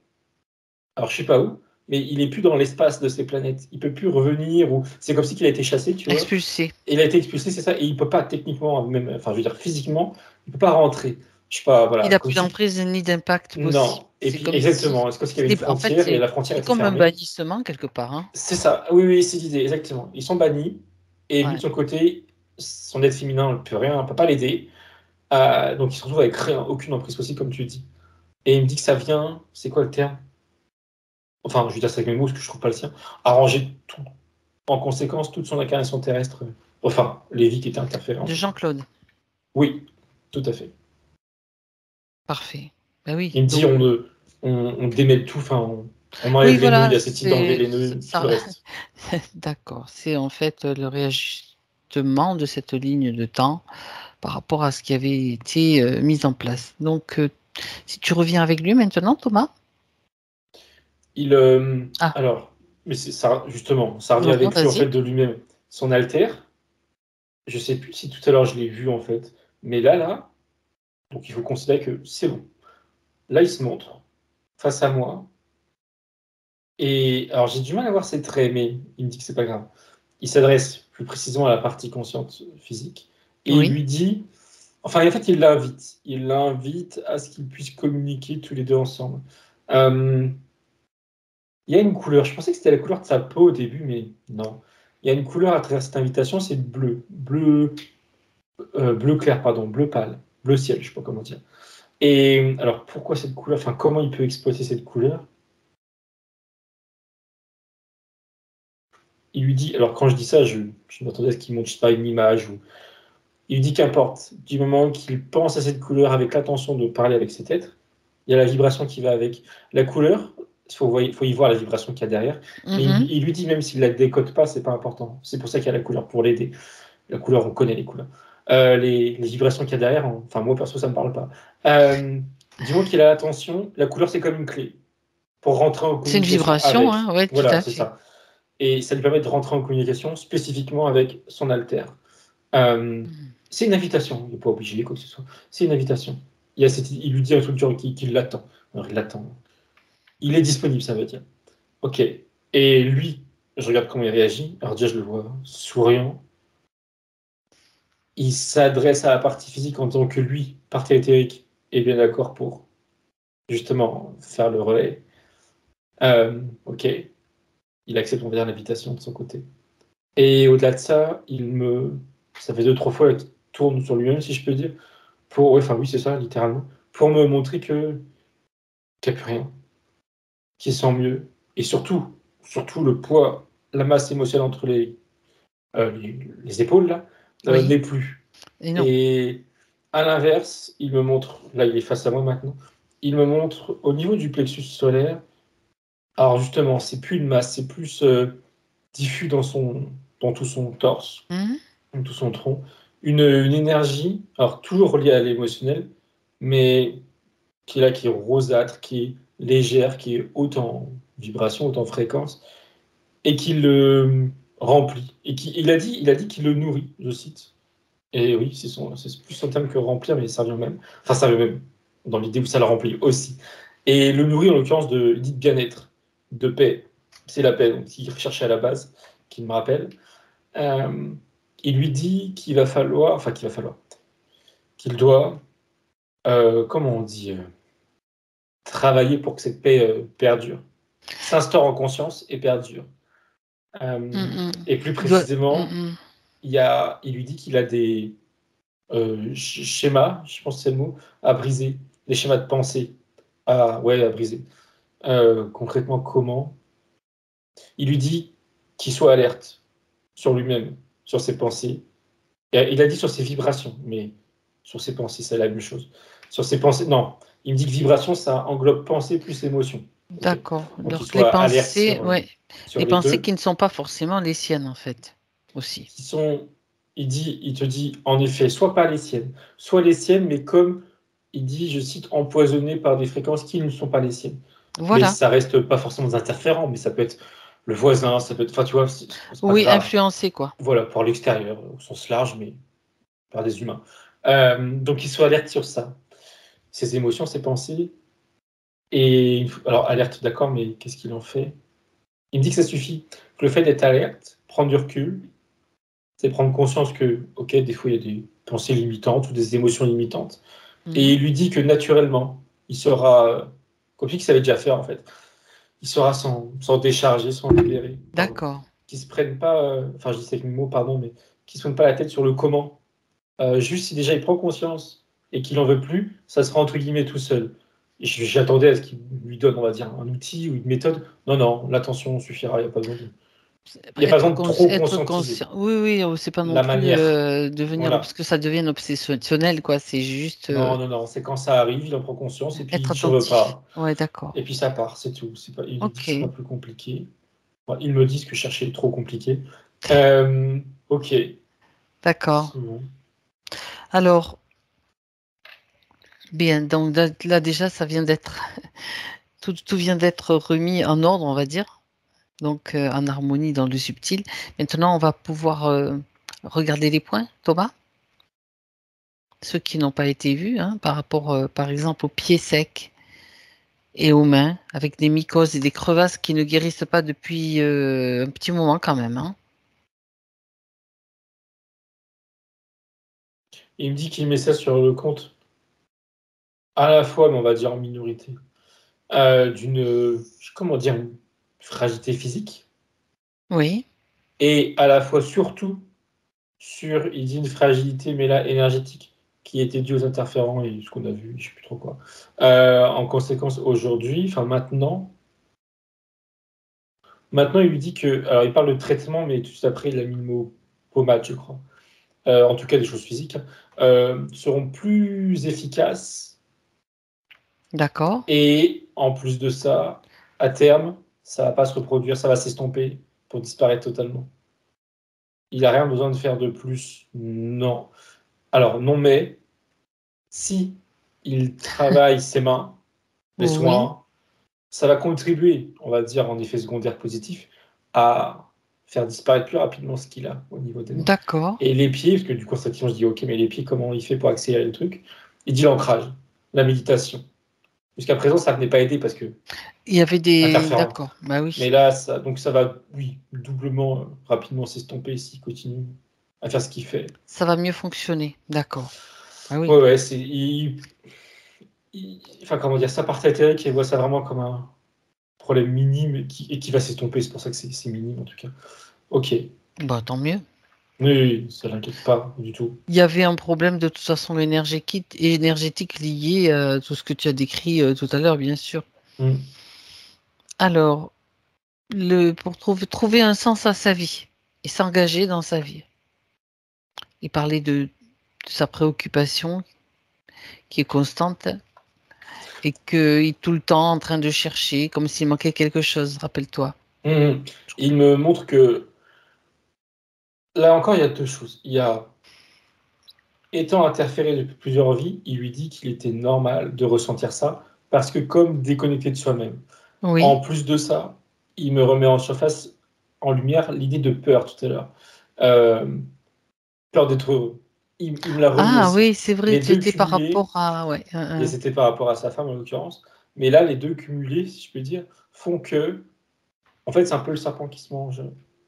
alors je sais pas où, mais il est plus dans l'espace de ces planètes. Il peut plus revenir, ou c'est comme si il a été chassé, tu vois. Expulsé. Et il a été expulsé, c'est ça, et il peut pas techniquement, même, enfin, je veux dire physiquement, il peut pas rentrer. Je sais pas, Il voilà, n'a comme plus si. d'emprise ni d'impact possible. Non. Et C'est puis, comme si. exactement, c'est comme s'il y avait une En fait, frontière et la frontière c'est était comme un fermée. bannissement quelque part, hein. C'est ça, oui, oui, c'est l'idée, exactement. Ils sont bannis, et lui, de Ouais. son côté, son aide féminin ne peut rien, ne peut pas l'aider. Donc, il se retrouve avec rien, aucune emprise possible, comme tu dis. Et il me dit que ça vient, c'est quoi le terme? Enfin, je vais dire ça avec mes mots, parce que je trouve pas le sien. Arranger tout, en conséquence, toute son incarnation terrestre. Enfin, les vies qui étaient interférées De entre eux. Jean-Claude. Oui, tout à fait. Parfait. Ben oui, Il me dit donc on démêle tout, enfin, on enlève oui, les nœuds, il voilà, y a cette idée d'enlever c'est les nœuds, tout ça le reste. d'accord, c'est en fait, le réajustement de cette ligne de temps par rapport à ce qui avait été, mis en place. Donc si tu reviens avec lui maintenant, Thomas? Ah, Alors, mais c'est ça, justement, ça revient non, non, avec lui en vas-y. fait de lui-même. Son altère, je sais plus si tout à l'heure je l'ai vu en fait, mais là, donc il faut considérer que c'est bon. Là, il se montre face à moi, et alors j'ai du mal à voir ses traits, mais il me dit que c'est pas grave. Il s'adresse plus précisément à la partie consciente physique, et il Oui, lui dit, enfin en fait il l'invite à ce qu'ils puissent communiquer tous les deux ensemble. Euh, Il y a une couleur, je pensais que c'était la couleur de sa peau au début, mais non. Il y a une couleur à travers cette invitation, c'est le bleu. Bleu clair, pardon, bleu pâle. Bleu ciel, je sais pas comment dire. Et alors, pourquoi cette couleur? Enfin, comment il peut exploiter cette couleur? Il lui dit, alors quand je dis ça, je m'attendais à ce qu'il montre, je sais pas, une image. Il lui dit qu'importe, du moment qu'il pense à cette couleur avec l'intention de parler avec cet être, il y a la vibration qui va avec. La couleur, faut y voir la vibration qu'il y a derrière, mais mmh. il lui dit même s'il la décode pas, c'est pas important. C'est pour ça qu'il y a la couleur, pour l'aider. La couleur, on connaît les couleurs. Les vibrations qu'il y a derrière, enfin moi perso, ça me parle pas. Du moment qu'il a l'attention, la couleur c'est comme une clé pour rentrer en C'est une communication vibration, hein, avec. ouais, tout Voilà, à c'est fait. ça. Et ça lui permet de rentrer en communication spécifiquement avec son alter. Euh, Mmh. c'est une invitation, il n'est pas obligé, quoi que ce soit. C'est une invitation. Il lui dit un truc genre qu'il l'attend. Alors il l'attend. Il est disponible, ça veut dire. Ok. Et lui, je regarde comment il réagit. Alors déjà, je le vois souriant. Il s'adresse à la partie physique en disant que lui, partie éthérique, est bien d'accord pour justement faire le relais. Ok. Il accepte, on va dire, l'invitation de son côté. Et au-delà de ça, ça fait deux, trois fois qu'il tourne sur lui-même, si je peux dire. Ouais, enfin oui, c'est ça, littéralement. Pour me montrer qu'il n'y a plus rien, qu'il sent mieux. Et surtout le poids, la masse émotionnelle entre les épaules, là, Oui n'est plus. et non. Et à l'inverse, il me montre, là il est face à moi maintenant, il me montre au niveau du plexus solaire, alors justement, c'est plus une masse, c'est plus diffus dans tout son torse, Mmh. dans tout son tronc, une énergie, alors toujours reliée à l'émotionnel, mais qui est là, qui est rosâtre, qui est légère, qui est haute en vibration, haute en fréquence, et qui le remplit. Et il a dit qu'il le nourrit, je cite. Et oui, c'est plus son terme que remplir, mais ça revient même. Enfin, ça revient même dans l'idée où ça le remplit aussi. Et le nourrit, en l'occurrence, il dit de bien-être, de paix. C'est la paix, donc, qu'il recherchait à la base, qu'il me rappelle. Euh, il lui dit qu'il doit, comment on dit, travailler pour que cette paix perdure, s'instaure en conscience et perdure. Mmh mh. Et plus Il doit précisément, mmh mh. il lui dit qu'il a des schémas, je pense que c'est le mot, à briser, des schémas de pensée à briser. Concrètement, comment? Il lui dit qu'il soit alerte sur lui-même, sur ses pensées. Et il a dit sur ses vibrations, mais sur ses pensées, c'est la même chose. Sur ses pensées, non. Il me dit que vibration, ça englobe pensée plus émotion. Ok. D'accord. Donc il Donc les soit alerte pensées ouais, sur les les pensées deux. qui ne sont pas forcément les siennes, en fait, aussi. Qui sont, il te dit en effet, soit pas les siennes, soit les siennes, mais comme il dit, je cite, empoisonnées par des fréquences qui ne sont pas les siennes. Mais Voilà. ça reste pas forcément des interférents, mais ça peut être le voisin, ça peut être, enfin tu vois, c'est pas Oui, grave. influencé, quoi. Voilà, pour l'extérieur, au sens large, mais par des humains. Donc il soit alerte sur ça, ses émotions, ses pensées. Et alors alerte, d'accord, mais qu'est-ce qu'il en fait? Il me dit que ça suffit, que le fait d'être alerte, prendre du recul, c'est prendre conscience que, ok, des fois il y a des pensées limitantes ou des émotions limitantes. Et Mmh. il lui dit que naturellement, il saura, comme il savait déjà faire en fait, il saura s'en décharger, s'en libérer, pardon. D'accord. Qu'il se prenne pas, enfin je dis ça avec mes mots, pardon, mais qu'il se prenne pas la tête sur le comment. Juste si déjà il prend conscience et qu'il en veut plus, ça sera entre guillemets tout seul. Et j'attendais à ce qu'il lui donne, on va dire, un outil ou une méthode. Non, non, l'attention suffira, il n'y a pas besoin Il n'y a pas besoin de trop être conscientiser conscient. Oui, oui, c'est pas non la plus manière. devenir, parce Voilà. que ça devient obsessionnel, quoi. C'est juste Non, non, non, c'est quand ça arrive, il en prend conscience et puis il être dit j'en veux attentif. pas. Ouais, d'accord. Et puis ça part, c'est tout. C'est pas, il dit que c'est pas Ok, plus compliqué. Enfin, ils me disent que chercher est trop compliqué. Euh, ok, d'accord. c'est bon. Alors, bien, donc là, déjà, ça vient d'être tout vient d'être remis en ordre, on va dire. Donc en harmonie dans le subtil. Maintenant, on va pouvoir regarder les points, Thomas, ceux qui n'ont pas été vus, hein, par rapport, par exemple, aux pieds secs et aux mains, avec des mycoses et des crevasses qui ne guérissent pas depuis un petit moment quand même, hein. Il me dit qu'il met ça sur le compte à la fois, mais on va dire en minorité, d'une, comment dire, une fragilité physique Oui, et à la fois surtout sur, il dit une fragilité, mais là énergétique, qui était due aux interférents et ce qu'on a vu, je sais plus trop quoi. En conséquence, aujourd'hui, enfin maintenant, il lui dit que, alors il parle de traitement, mais tout de suite après, il a mis le mot pommade, je crois. En tout cas, des choses physiques, hein, seront plus efficaces. d'accord, Et en plus de ça, à terme, ça va pas se reproduire, ça va s'estomper pour disparaître totalement. Il n'a rien besoin de faire de plus. Non. Alors, non, mais si il travaille ses mains, les oui, soins, ça va contribuer, on va dire, en effet secondaire positif, à faire disparaître plus rapidement ce qu'il a au niveau des mains. d'accord. Et les pieds, parce que du coup, cette question, je dis, ok, mais les pieds, comment il fait pour accélérer le truc? Il dit l'ancrage, la méditation. Jusqu'à présent, ça ne venait pas aider parce que Il y avait des... interférent. D'accord, bah Mais oui, là, donc ça va, oui, doublement, rapidement s'estomper s'il continue à faire ce qu'il fait. ça va mieux fonctionner, d'accord. Ah oui, Ouais, ouais, enfin, comment dire, ça part éthérique et voit ça vraiment comme un problème minime et qui va s'estomper. C'est pour ça que c'est minime en tout cas. Ok. Oui, bah tant mieux. oui, ça l'inquiète pas du tout. Il y avait un problème de toute façon énergétique lié à tout ce que tu as décrit tout à l'heure, bien sûr. Hmm. Alors, pour trouver un sens à sa vie et s'engager dans sa vie. Et parler de sa préoccupation qui est constante et qu'il est tout le temps en train de chercher, comme s'il manquait quelque chose, rappelle-toi. Hmm. Il me montre que là encore, il y a deux choses. Il y a étant interféré depuis plusieurs vies, il lui dit qu'il était normal de ressentir ça parce que comme déconnecté de soi-même. En Oui. plus de ça, il me remet en surface, en lumière, l'idée de peur tout à l'heure. Euh, peur d'être heureux. Il me l'a remis Ah aussi. oui, c'est vrai, Les deux c'était par cumulés, rapport à... Ouais, et c'était par rapport à sa femme en l'occurrence, mais là, les deux cumulés, si je peux dire, font que, en fait, c'est un peu le serpent qui se mange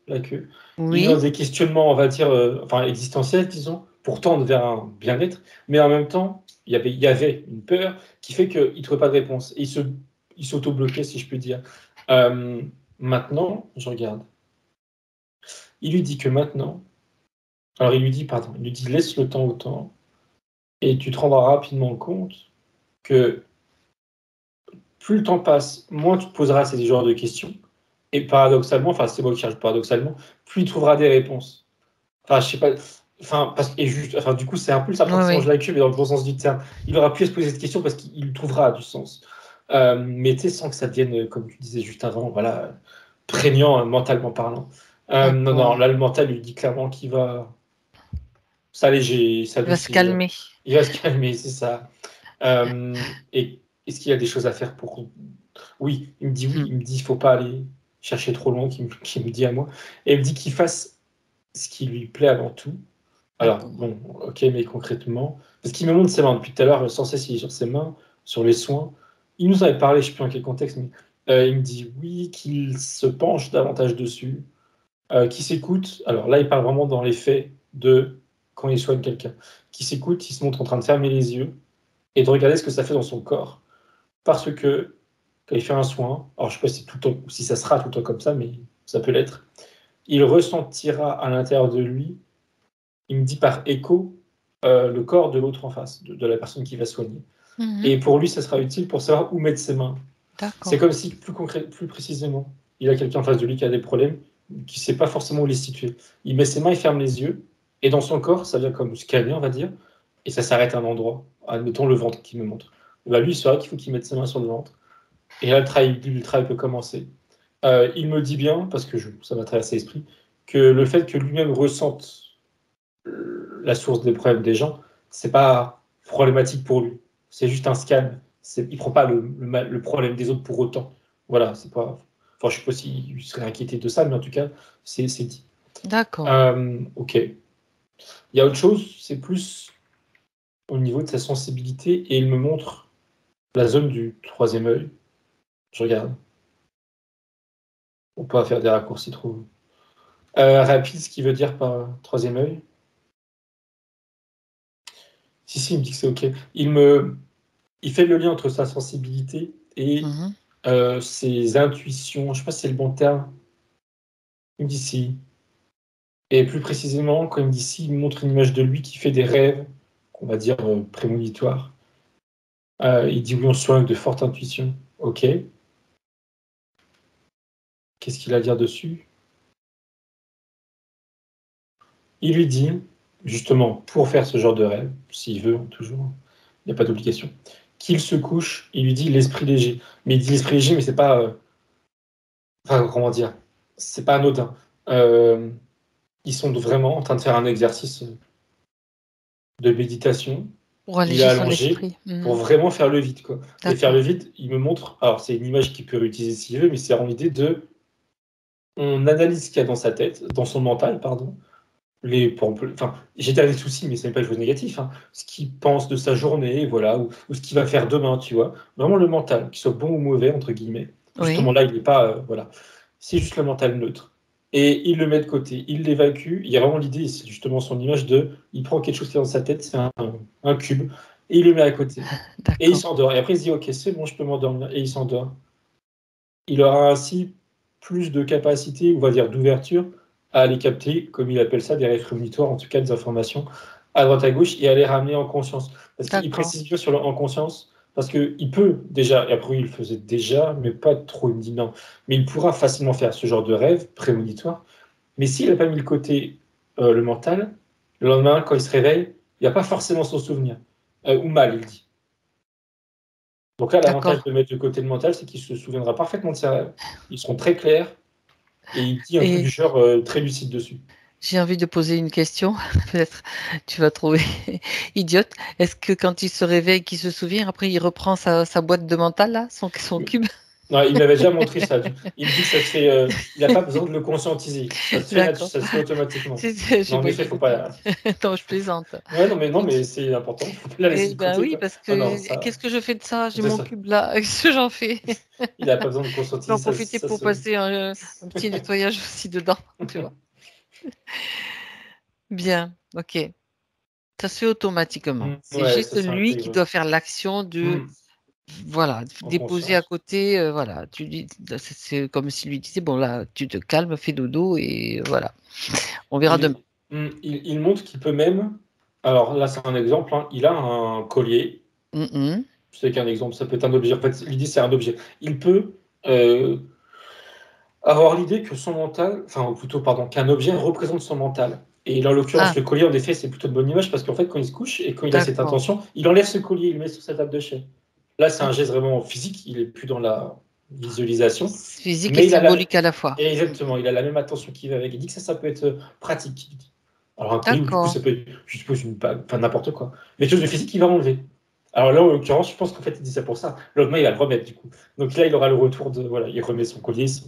la queue. Il est dans oui. des questionnements, on va dire, enfin existentiels, disons, pour tendre vers un bien-être, mais en même temps, il y avait une peur qui fait qu'il ne trouvait pas de réponse. Et il s'auto-bloquait, si je peux dire. Euh, Maintenant, je regarde. Il lui dit que maintenant, alors il lui dit, pardon, il lui dit laisse le temps au temps, et tu te rendras rapidement compte que plus le temps passe, moins tu te poseras ces genres de questions. Et paradoxalement, enfin c'est moi qui cherche paradoxalement, plus il trouvera des réponses. Enfin, je sais pas. Enfin, et juste, enfin, du coup, c'est un peu le serpent Oui, qui se mange oui. la queue, mais dans le bon sens du terme. Il aura pu à se poser cette question parce qu'il trouvera du sens. Mais tu sais, sans que ça devienne, comme tu disais juste avant, voilà, prégnant mentalement parlant. Non, non, D'accord. là, le mental lui dit clairement qu'il va s'alléger, Il va se s'adoucir. calmer. Il va se calmer, c'est ça. Et est-ce qu'il y a des choses à faire pour. Oui, il me dit oui, Hmm. il me dit il faut pas aller chercher trop loin, qu'il me dit à moi. Et il me dit qu'il fasse ce qui lui plaît avant tout. Alors, D'accord. bon, ok, mais concrètement, parce qu'il me montre ses mains depuis tout à l'heure, sans cesse il est sur ses mains, sur les soins. Il nous avait parlé, je ne sais plus dans quel contexte, mais il me dit oui, qu'il se penche davantage dessus, qu'il s'écoute. Alors là, il parle vraiment dans les faits de quand il soigne quelqu'un. Qu'il s'écoute, il se montre en train de fermer les yeux et de regarder ce que ça fait dans son corps. Parce que quand il fait un soin, alors je ne sais pas si, tout le temps, si ça sera tout le temps comme ça, mais ça peut l'être, il ressentira à l'intérieur de lui, il me dit par écho, le corps de l'autre en face, de la personne qui va soigner. Mhm. Et pour lui, ça sera utile pour savoir où mettre ses mains. C'est D'accord. comme si, plus précisément, il a quelqu'un en face de lui qui a des problèmes, qui ne sait pas forcément où les situer. Il met ses mains, il ferme les yeux, et dans son corps, ça vient comme scanner, on va dire, et ça s'arrête à un endroit. Admettons le ventre qu'il me montre. Bah, lui, il saurait qu'il faut qu'il mette ses mains sur le ventre. Et là, le travail peut commencer. Il me dit bien, parce que ça m'a traversé l'esprit, que le fait que lui-même ressente la source des problèmes des gens, c'est pas problématique pour lui. C'est juste un scan. Il prend pas le problème des autres pour autant. Voilà, c'est pas. Enfin, je sais pas s'il serait inquiété de ça, mais en tout cas, c'est dit. D'accord. Ok. Il y a autre chose, c'est plus au niveau de sa sensibilité, et il me montre la zone du troisième œil. Je regarde. On peut faire des raccourcis trop rapides, ce qui veut dire par troisième œil. Si, il me dit que c'est ok. Il fait le lien entre sa sensibilité et ses intuitions. Je sais pas si c'est le bon terme. Il me dit si. Et plus précisément, quand il me dit si, il me montre une image de lui qui fait des rêves, qu'on va dire prémonitoires. Il dit oui, on se soigne de forte intuition. Ok. Qu'est-ce qu'il a à dire dessus? Il lui dit, justement, pour faire ce genre de rêve, s'il veut, toujours, il n'y a pas d'obligation, qu'il se couche, il lui dit l'esprit léger. Mais il dit l'esprit léger, mais c'est pas. Enfin, comment dire? C'est pas anodin. Ils sont vraiment en train de faire un exercice de méditation. Pour Il est alléger son allongé esprit. pour vraiment faire le vide, quoi. Et faire le D'accord. vide, il me montre. Alors, c'est une image qu'il peut réutiliser s'il veut, mais c'est en l'idée de. On analyse ce qu'il y a dans sa tête, dans son mental, pardon. Enfin, j'ai des soucis, mais ce n'est pas une chose négative. Hein. Ce qu'il pense de sa journée, voilà, ou ce qu'il va faire demain, tu vois. Vraiment le mental, qu'il soit bon ou mauvais, entre guillemets. Oui. Justement, là, il n'est pas. Voilà. C'est juste le mental neutre. Et il le met de côté, il l'évacue. Il y a vraiment l'idée, c'est justement son image de. Il prend quelque chose qui est dans sa tête, c'est un cube, et il le met à côté. Et il D'accord. s'endort. Et après, il se dit, ok, c'est bon, je peux m'endormir. Et il s'endort. Il aura ainsi plus de capacité, on va dire d'ouverture, à aller capter, comme il appelle ça, des rêves prémonitoires, en tout cas des informations à droite à gauche, et à les ramener en conscience. Parce qu'il D'accord. précise bien sur le en conscience, parce qu'il peut déjà, et après il le faisait déjà, mais pas trop, il me dit non, mais il pourra facilement faire ce genre de rêve prémonitoire. Mais s'il n'a pas mis le côté le mental, le lendemain, quand il se réveille, il n'y a pas forcément son souvenir. Ou mal, il dit. Donc là, l'avantage D'accord. de mettre de côté le mental, c'est qu'il se souviendra parfaitement de ses rêves. Ils seront très clairs et il dit un truc du Et genre très lucide dessus. j'ai envie de poser une question. Peut-être tu vas trouver idiote. Est-ce que quand il se réveille, qu'il se souvient, après il reprend sa boîte de mental, là, son Oui. cube? Non, il m'avait déjà montré ça. Il me dit que ça se fait. Il n'a pas besoin de le conscientiser. Ça se fait, D'accord. ça se fait automatiquement. Je Non, en vois effet, que il faut c'était. pas. Non, je plaisante. Ouais, non, Ok. mais c'est important. Il faut pas la laisser Eh de ben côté, oui, quoi. parce Ah non, que ça, qu'est-ce que je fais de ça? J'ai c'est mon ça. cube là. Qu'est-ce que j'en fais? Il n'a pas besoin de Je peux en conscientiser. profiter Ça pour se. passer un petit nettoyage aussi dedans, tu vois. Bien, ok. Ça se fait automatiquement. C'est Ouais, juste ça lui qui s'intègre. doit faire l'action de, Mm. voilà, En déposer à conscience. côté, voilà. C'est comme s'il lui disait, bon là, tu te calmes, fais dodo et voilà. On verra demain. Il montre qu'il peut même. Alors là, c'est un exemple. Hein, il a un collier. Mhm. Je sais qu'un exemple, ça peut être un objet. En fait, l'idée, c'est un objet. Il peut euh, avoir l'idée que son mental, enfin, ou plutôt, pardon, qu'un objet représente son mental. Et là, en l'occurrence, Ah, le collier, en effet, c'est plutôt de bonne image parce qu'en fait, quand il se couche et quand il a cette d'accord. intention, il enlève ce collier, il le met sur sa table de chaise. Là, c'est un D'accord. geste vraiment physique, il est plus dans la visualisation, Physique et mais symbolique à la fois. exactement, il a la même attention qui va avec. Il dit que ça peut être pratique. Il dit. Alors, un collier, du coup, D'accord. ça peut être, je suppose, une bague, enfin, n'importe quoi. Mais quelque chose de physique, il va enlever. Alors là, en l'occurrence, je pense qu'en fait, il dit ça pour ça. Le lendemain, il va le remettre, du coup. Donc là, il aura le retour de. Voilà, il remet son collier, ce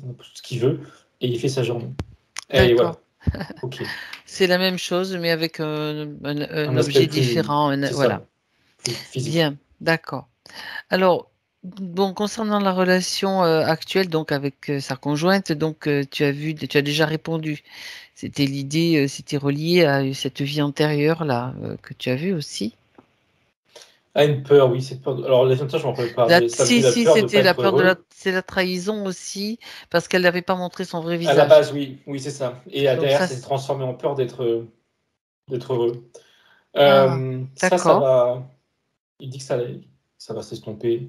qu'il veut, et il fait sa journée. Et D'accord. voilà. Ok. C'est la même chose, mais avec un Un aspect objet plus. différent. C'est Voilà. ça, plus physique. Bien, d'accord. Alors, bon, concernant la relation actuelle donc avec sa conjointe, donc tu as déjà répondu. C'était l'idée, c'était relié à cette vie antérieure là que tu as vue aussi. Ah, une peur, oui, c'est peur. Alors, les je m'en rappelle pas, mais ça Si, faisait la si, peur de ne pas c'était la être peur de la, heureux. c'est la trahison aussi parce qu'elle n'avait pas montré son vrai À la visage. base, oui, oui, c'est ça. Et Donc derrière, ça, ça s'est transformé en peur d'être heureux. ah, Ça d'accord, va. Il dit que ça va s'estomper.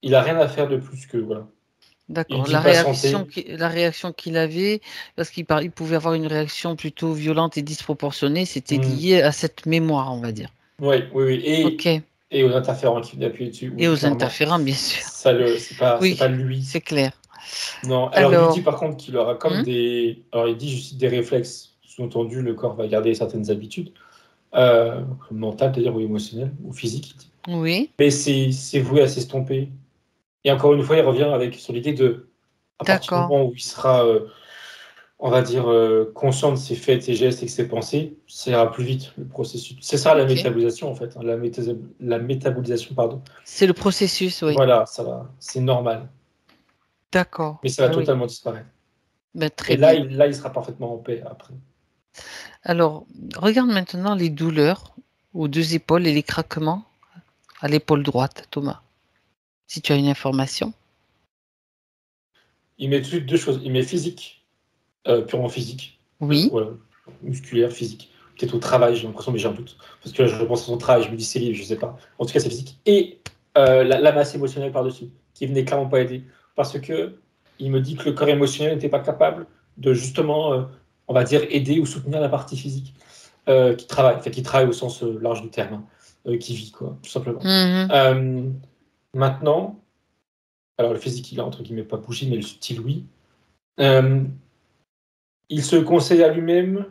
Il a rien à faire de plus que voilà. Il D'accord. dit pas santé. La réaction qu'il avait, parce il pouvait avoir une réaction plutôt violente et disproportionnée, c'était lié à cette mémoire, on va dire. Oui, oui, oui. Ok. Et aux interférents qui venaient appuyer dessus, Et oui, aux clairement. interférents, bien sûr. C'est Oui, pas lui. c'est clair. Non. Alors, il lui dit Alors, par contre qu'il aura comme hmm, des. Alors, il dit, je cite, des réflexes. Sous-entendu, le corps va garder certaines habitudes, mentales, c'est-à-dire, ou émotionnelles, ou physiques. oui, Mais c'est voué à s'estomper. Et encore une fois, il revient sur l'idée de, à partir du d'accord. moment où il sera, on va dire, conscient de ses faits, de ses gestes et de ses pensées, ça ira plus vite, le processus. C'est ça la Ok. métabolisation, en fait, hein, la métabolisation, pardon. C'est le processus, oui. Voilà, ça va, c'est normal. D'accord. Mais ça va Ah oui. totalement disparaître. Ben, Et très bien. là, il sera parfaitement en paix après. Alors, regarde maintenant les douleurs aux deux épaules et les craquements à l'épaule droite, Thomas. Si tu as une information. Il met tout de suite deux choses. Il met physique, purement physique, Oui. voilà, musculaire, physique. Peut-être au travail, j'ai l'impression, mais j'ai un doute. Parce que là, je pense à son travail, je me dis c'est libre, je sais pas. En tout cas, c'est physique. Et la masse émotionnelle par-dessus, qui venait clairement pas aider. Parce que il me dit que le corps émotionnel n'était pas capable de justement, on va dire, aider ou soutenir la partie physique qui travaille au sens large du terme, qui vit, quoi, tout simplement. Mhm. Euh, Maintenant, alors le physique, il a entre guillemets pas bougé, mais le subtil, oui. Euh, il se conseille à lui-même,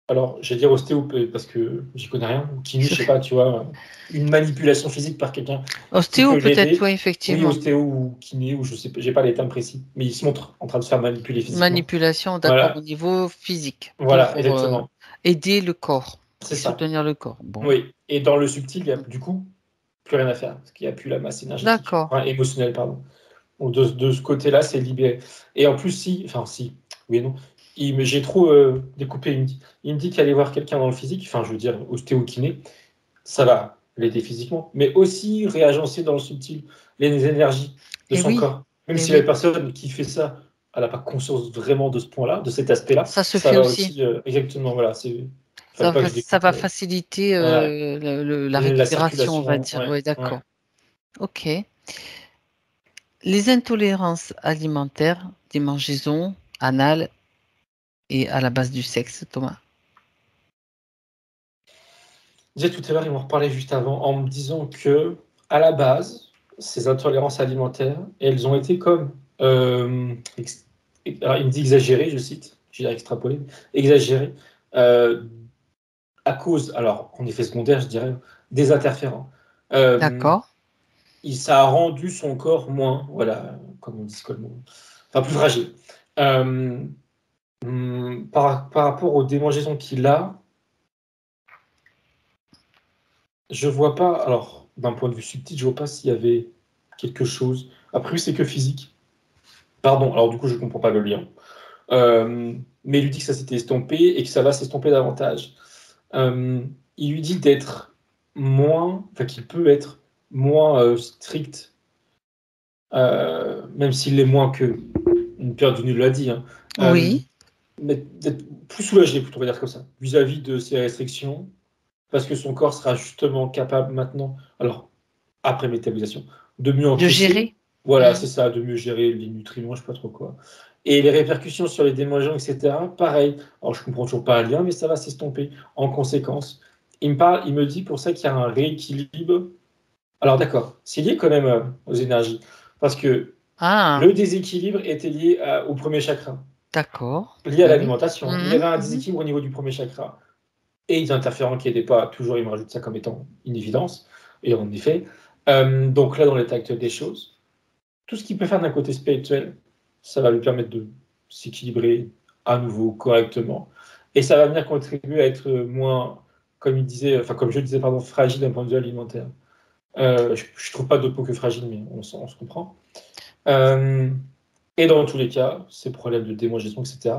alors je vais dire ostéopathe parce que j'y connais rien, ou kiné, je sais pas, tu vois, une manipulation physique par quelqu'un qui Ostéo, peut peut-être, oui, l'aider. Oui, effectivement. ostéo ou kiné, ou je sais pas, j'ai pas les termes précis, mais il se montre en train de se faire manipuler physiquement. Manipulation, d'accord, au Voilà, niveau physique, voilà, exactement. aider le corps C'est et ça. soutenir le corps. Bon, Oui. Et dans le subtil, il y a du coup plus rien à faire, parce qu'il n'y a plus la masse énergétique, d'accord. enfin émotionnelle, pardon. Donc de ce côté-là, c'est libéré. Et en plus, si, oui et non, j'ai trop découpé. Il me dit qu'aller voir quelqu'un dans le physique, enfin, je veux dire, ostéo-kiné, ça va l'aider physiquement, mais aussi réagencer dans le subtil les énergies de Et son oui, corps. Même et si la oui, personne qui fait ça, elle n'a pas conscience vraiment de ce point-là, de cet aspect-là, ça se ça fait va aussi. aussi, exactement, voilà, fallait pas que je Ça découpe va faciliter ouais, la la récupération, on va circulation, dire. ouais, Oui, ouais. d'accord. Ok. Les intolérances alimentaires, des mangeaisons anales et à la base du sexe, Thomas. J'ai tout à l'heure, ils m'en reparlé juste avant en me disant que, à la base, ces intolérances alimentaires, elles ont été comme, alors il me dit exagérées, je cite, j'ai extrapolé, exagérées, euh, à cause, alors en effet secondaire, je dirais, des interférents. Euh, D'accord. Ça a rendu son corps moins, voilà, comme on dit, enfin plus fragile. Euh, par rapport aux démangeaisons qu'il a, je vois pas, alors d'un point de vue subtil, je vois pas s'il y avait quelque chose. Après, c'est que physique. Pardon, alors du coup, je comprends pas le lien. Mais il lui dit que ça s'était estompé et que ça va s'estomper davantage. Euh, il lui dit d'être moins, enfin qu'il peut être moins strict, même s'il l'est moins que une période du nul l'a dit, hein. Euh, Oui. mais d'être plus soulagé, plutôt, on va dire comme ça, vis-à-vis de ces restrictions, parce que son corps sera justement capable maintenant, alors après métabolisation, de mieux De encaisser. gérer. Voilà, Hmm. c'est ça, de mieux gérer les nutriments, je sais pas trop quoi. Et les répercussions sur les démangeants, etc., pareil. Alors, je comprends toujours pas le lien, mais ça va s'estomper en conséquence. Il me dit pour ça qu'il y a un rééquilibre. Alors, d'accord, c'est lié quand même aux énergies, parce que Ah, le déséquilibre était lié au premier chakra, d'accord. lié à Oui. l'alimentation. Il y Mhm, avait un mhm. déséquilibre au niveau du premier chakra. Et les interférents qui n'aidaient pas, toujours, il me rajoute ça comme étant une évidence. Et en effet, donc là, dans l'état actuel des choses, tout ce qu'il peut faire d'un côté spirituel, ça va lui permettre de s'équilibrer à nouveau correctement. Et ça va venir contribuer à être moins, comme il disait, enfin comme je disais, pardon, fragile d'un point de vue alimentaire. Je ne trouve pas d'autre mot que fragile, mais on se comprend. Euh, et dans tous les cas, ces problèmes de démangeaison, etc.,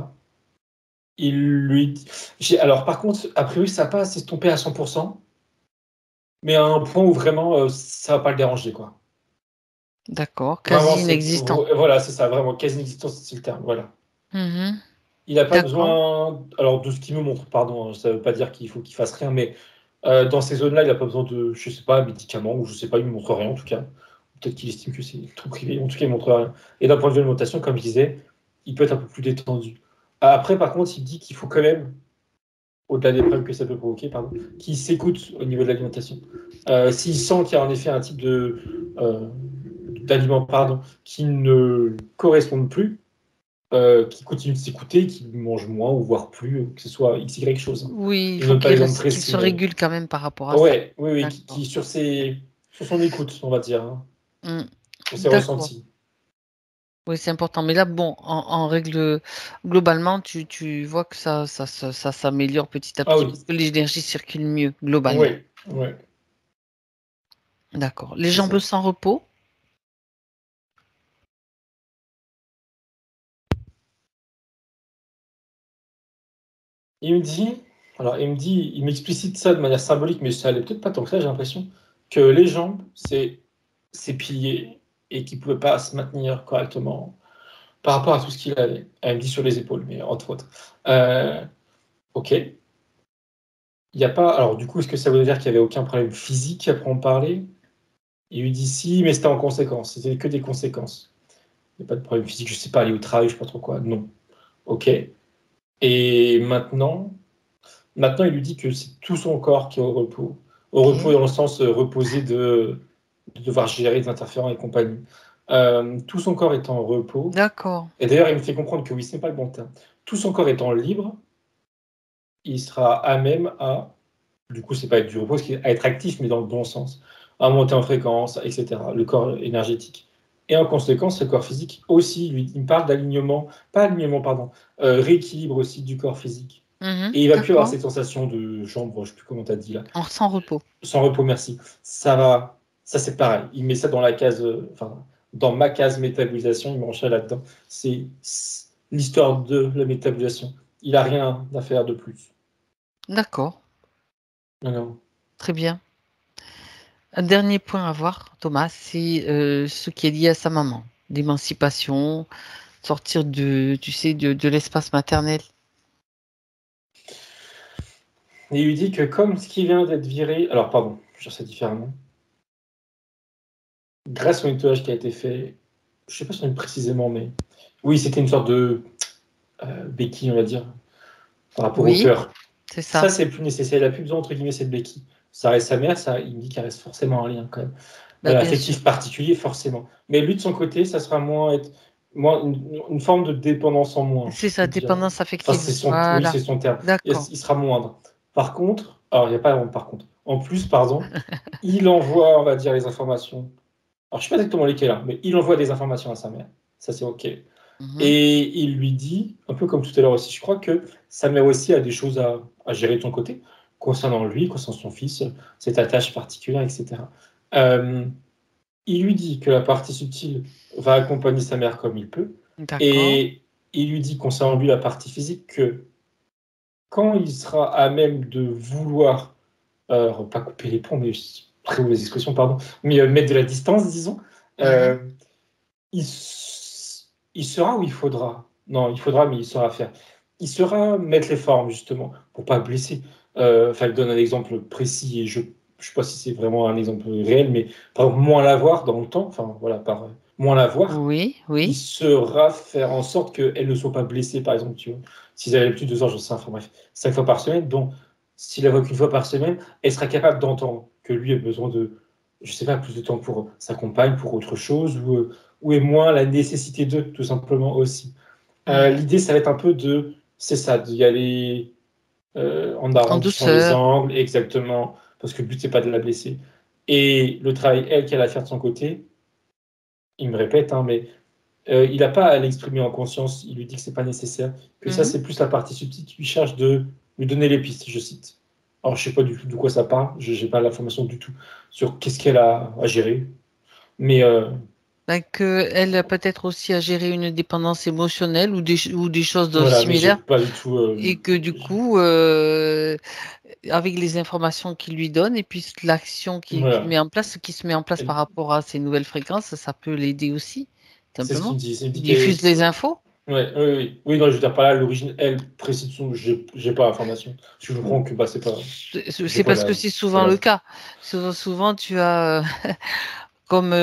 il lui dit... Alors par contre, a priori, ça n'a pas s'estomper à 100%, mais à un point où vraiment, ça ne va pas le déranger, quoi. D'accord. Vraiment, Quasi inexistant. voilà, c'est ça, vraiment, quasi inexistant, c'est le terme, voilà. Mhm. Il n'a pas D'accord. besoin, alors de ce qu'il me montre, pardon, hein, ça ne veut pas dire qu'il faut qu'il fasse rien, mais dans ces zones-là, il n'a pas besoin de, je sais pas, médicaments, ou je sais pas, il ne me montre rien en tout cas. peut-être qu'il estime que c'est trop privé. En tout cas, il montre rien. Et d'un point de vue alimentation, comme je disais, il peut être un peu plus détendu. Après, par contre, il dit qu'il faut quand même, au-delà des problèmes que ça peut provoquer, pardon, qu'il s'écoute au niveau de l'alimentation. S'il sent qu'il y a en effet un type d'aliment qui ne correspondent plus, qui continue de s'écouter, qui mange moins ou voire plus, que ce soit x, y chose. Oui, il Il faut donne pas d'exemple qu'il précis, se mais régule quand même par rapport à ça. ouais, oui, D'accord. qui sur son écoute, on va dire, hein, Mm. sur ses D'accord. ressentis. Oui, c'est important. Mais là, bon, en règle, globalement, tu vois que ça s'améliore petit à Ah petit oui, parce que l'énergie circule mieux, globalement. ouais, ouais, D'accord. Les c'est jambes ça. sans repos? Il m'explicite ça de manière symbolique, mais ça allait peut-être pas tant que ça, j'ai l'impression, que les jambes, c'est ses piliers et qu'il pouvait pas se maintenir correctement par rapport à tout ce qu'il avait. Elle me dit sur les épaules, mais entre autres. Ok. Il y a pas. Alors, du coup, est-ce que ça veut dire qu'il n'y avait aucun problème physique après en parler? Il lui dit si, mais c'était en conséquence. C'était que des conséquences. Il n'y a pas de problème physique, je sais pas, aller au travail, je sais pas trop quoi. Non. Ok. Et maintenant, il lui dit que c'est tout son corps qui est au repos. Au Ok. repos dans le sens reposé de devoir gérer des interférences et compagnie. Tout son corps est en repos. D'accord. Et d'ailleurs, il me fait comprendre que oui, ce n'est pas le bon terme. Tout son corps étant libre, il sera à même à, du coup, c'est pas être du repos, c'est à être actif, mais dans le bon sens, à monter en fréquence, etc. Le corps énergétique. Et en conséquence, le corps physique aussi, lui, il me parle d'alignement, pas alignement, pardon, rééquilibre aussi du corps physique. Mhm. Et il va plus avoir D'accord. cette sensation de jambes, je sais plus comment tu as dit là. Sans repos. Sans repos, merci. Ça c'est pareil. Il met ça dans la case, enfin, dans ma case métabolisation, il m'enchaîne là-dedans. C'est l'histoire de la métabolisation. Il a rien à faire de plus. D'accord. Non, non. Très bien. Un dernier point à voir, Thomas, c'est ce qui est lié à sa maman. L'émancipation, sortir tu sais, de l'espace maternel. Et il lui dit que comme ce qui vient d'être viré, alors pardon, je dire ça différemment, grâce au nettoyage qui a été fait, je sais pas si on dit précisément, mais oui, c'était une sorte de béquille, on va dire, par rapport au Oui, cœur. c'est Ça, ça. c'est plus nécessaire. Il n'a plus besoin, entre guillemets, cette béquille. Ça reste sa mère, ça, il me dit qu'il reste forcément un lien quand même. Bah, bien sûr. Affectif particulier, forcément. Mais lui, de son côté, ça sera moins une forme de dépendance en moins, C'est je ça, peux dire. dépendance Enfin, affective. oui, Voilà. c'est son terme. Il D'accord. sera moindre. Par contre, alors il n'y a pas vraiment de par contre. En plus, pardon, il envoie, on va dire, les informations. Alors, je ne sais pas exactement lesquelles, hein, mais il envoie des informations à sa mère. Ça, c'est OK. Mhm. Et il lui dit, un peu comme tout à l'heure aussi, je crois que sa mère aussi a des choses à gérer de son côté, concernant lui, concernant son fils, cette attache particulière, etc. Euh, il lui dit que la partie subtile va accompagner sa mère comme il peut, D'accord. et il lui dit concernant lui la partie physique que quand il sera à même de vouloir, pas couper les ponts, mais très mauvaise expression, pardon, mais mettre de la distance, disons, Mhm. euh, il, il sera où il faudra. Non, il faudra, mais il saura faire. Il saura mettre les formes, justement, pour pas blesser. Enfin, il donne un exemple précis, et je ne sais pas si c'est vraiment un exemple réel, mais par exemple, moins l'avoir dans le temps, enfin, voilà, par moins l'avoir, Oui, il oui. saura faire en sorte qu'elle ne soit pas blessée, par exemple, tu vois. S'ils avaient l'habitude de sortir, je sais, enfin bref, 5 fois par semaine, donc s'il la voit qu'une fois par semaine, elle sera capable d'entendre que lui a besoin de, je sais pas, plus de temps pour sa compagne, pour autre chose, ou est moins la nécessité d'eux, tout simplement aussi. Mhm. L'idée, ça va être un peu c'est ça, d'y aller en En arrondissant les douceur. angles, exactement, parce que le but, c'est pas de la blesser. Et le travail, elle, qu'elle a à faire de son côté, il me répète, hein, mais il n'a pas à l'exprimer en conscience, il lui dit que c'est pas nécessaire, que ça, Mhm. c'est plus la partie subtile qui lui cherche de lui donner les pistes, je cite. Alors, je sais pas du tout de quoi ça parle, je n'ai pas l'information du tout sur qu'est-ce qu'elle a à gérer, mais Donc, elle a peut-être aussi à gérer une dépendance émotionnelle ou des choses voilà, mais j'ai similaires. pas du tout. Et que du coup, avec les informations qu'il lui donne et puis l'action qu'il Voilà. met en place, ce qui se met en place par Elle- rapport à ces nouvelles fréquences, ça peut l'aider aussi, C'est ce qu'il simplement. me dit. Il me Il dit diffuse les infos. ouais, oui, oui. Oui, non, je veux dire, par là, l'origine, elle, précise son. J'ai pas l'information. Je comprends que bah, c'est pas. C'est J'ai c'est pas parce la. que c'est souvent Voilà. le cas. Souvent, tu as comme,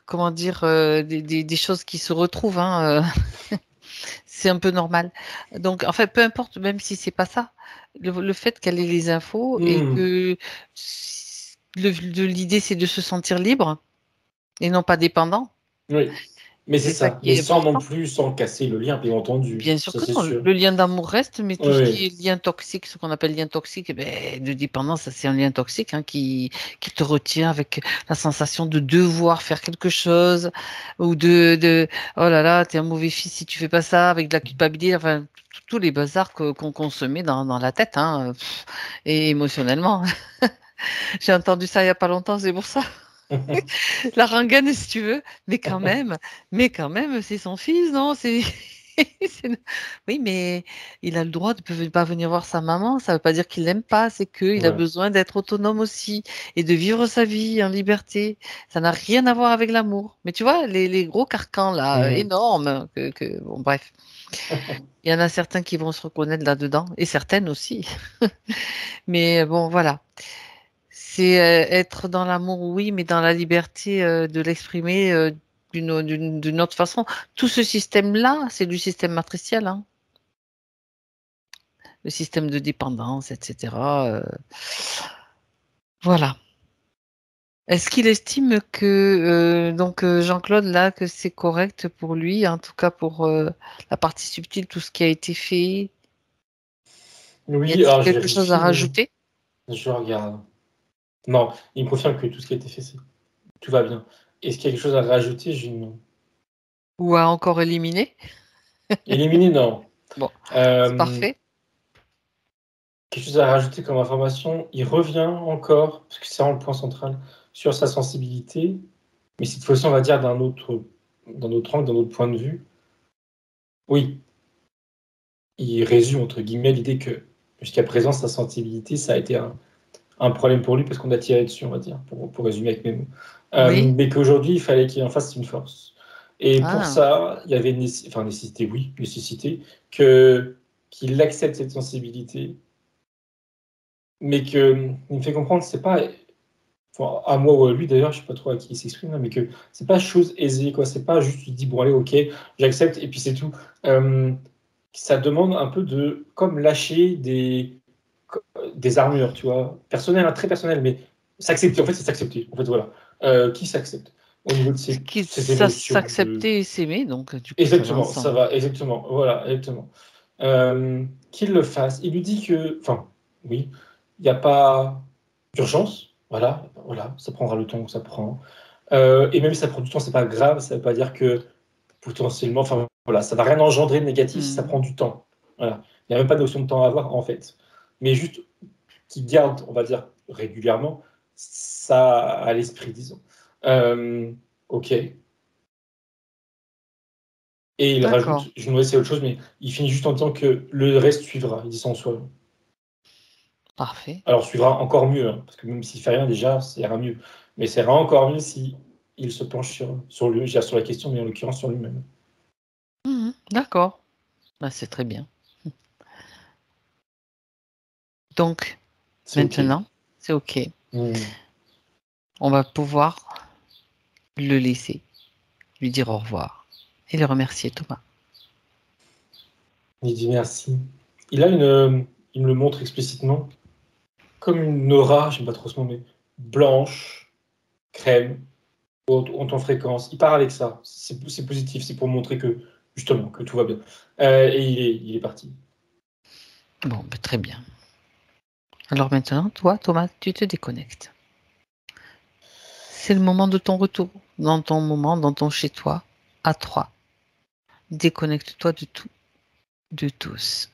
comment dire, des choses qui se retrouvent, hein, c'est un peu normal. Donc, en fait, peu importe, même si c'est pas ça, le fait qu'elle ait les infos et Hmm, que l'idée, c'est de se sentir libre et non pas dépendant, oui, mais c'est c'est ça ça. qui Mais est sans non important. plus, sans casser le lien, bien entendu. Bien sûr Ça, que c'est non, sûr. le lien d'amour reste, mais tout Oui, ce oui. qui est lien toxique, ce qu'on appelle lien toxique, eh ben, de dépendance, ça c'est un lien toxique hein, qui te retient avec la sensation de devoir faire quelque chose ou de oh là là, t'es un mauvais fils si tu fais pas ça, avec de la culpabilité, enfin tous les bazars qu'on se met dans la tête hein, et émotionnellement. J'ai entendu ça il y a pas longtemps, c'est pour ça. La rengaine si tu veux, mais quand même, c'est son fils, non? C'est oui, mais il a le droit de ne pas venir voir sa maman. Ça ne veut pas dire qu'il l'aime pas, c'est qu'il a Voilà. besoin d'être autonome aussi et de vivre sa vie en liberté. Ça n'a rien à voir avec l'amour. Mais tu vois, les gros carcans là, Mhm. énormes, bon, bref, il y en a certains qui vont se reconnaître là-dedans et certaines aussi. Mais bon, voilà. C'est être dans l'amour, oui, mais dans la liberté de l'exprimer d'une autre façon. Tout ce système-là, c'est du système matriciel, hein. Le système de dépendance, etc. Voilà. Est-ce qu'il estime que donc Jean-Claude là que c'est correct pour lui, en tout cas pour la partie subtile, tout ce qui a été fait? Y Oui, a-t-il alors je quelque chose à vérifie, mais rajouter je regarde. Non, il me confirme que tout ce qui a été fait, tout va bien. Est-ce qu'il y a quelque chose à rajouter? Non. ou à encore éliminer? Éliminer, non. Bon, c'est Euh, parfait. Quelque chose à rajouter comme information, il revient encore, parce que c'est vraiment le point central, sur sa sensibilité, mais cette fois-ci, on va dire d'un autre angle, d'un autre point de vue. Oui, il résume, entre guillemets, l'idée que jusqu'à présent, sa sensibilité, ça a été un problème pour lui parce qu'on a tiré dessus, on va dire, pour résumer avec mes mots. Oui. Mais qu'aujourd'hui, il fallait qu'il en fasse une force. Et pour Ah, ça, il y avait une enfin, nécessité, oui, nécessité, qu'il accepte cette sensibilité, mais qu'il me fait comprendre, c'est pas, enfin, à moi ou à lui d'ailleurs, je sais pas trop à qui il s'exprime, là, mais que c'est pas chose aisée, quoi. C'est pas juste, tu te dis, bon, allez, ok, j'accepte, et puis c'est tout. Euh, Ça demande un peu de, comme lâcher des armures, tu vois, personnelles, hein, très personnelles, mais s'accepter, en fait, c'est s'accepter, en fait, voilà. Qui s'accepte au niveau de ses émotions, s'accepter et s'aimer, donc du coup ça va Exactement, ça ensemble. va, exactement, voilà, exactement. Qu'il le fasse. Il lui dit que, enfin, oui, il n'y a pas d'urgence, voilà, voilà, ça prendra le temps que ça prend. Et même si ça prend du temps, c'est pas grave, ça veut pas dire que potentiellement, enfin, voilà, ça va rien engendrer de négatif si ça prend Mhm. du temps. Voilà. Il n'y a même pas de notion de temps à avoir, en fait. Mais juste qu'il garde, on va dire, régulièrement, ça à l'esprit, disons. Ok. Et il D'accord, rajoute, je me c'est autre chose, mais il finit juste en disant que le reste suivra. Il dit ça en soi. parfait. Alors, suivra encore mieux, hein, parce que même s'il fait rien déjà, ça ira mieux. Mais ça ira encore mieux si il se penche sur lui, je veux dire, sur la question, mais en l'occurrence sur lui-même. Mhm. D'accord, bah, c'est très bien. Donc C'est OK. maintenant, c'est OK. Hmm. On va pouvoir le laisser, lui dire au revoir et le remercier, Thomas. Il dit merci. Il a il me le montre explicitement, comme une aura, j'aime pas trop ce mot, mais blanche, crème, haute en fréquence. Il part avec ça. C'est positif, c'est pour montrer que, justement, que tout va bien. Et il est parti. Bon, bah, très bien. Alors maintenant, toi, Thomas, tu te déconnectes. C'est le moment de ton retour, dans ton moment, dans ton chez-toi, à 3. Déconnecte-toi de tout, de tous.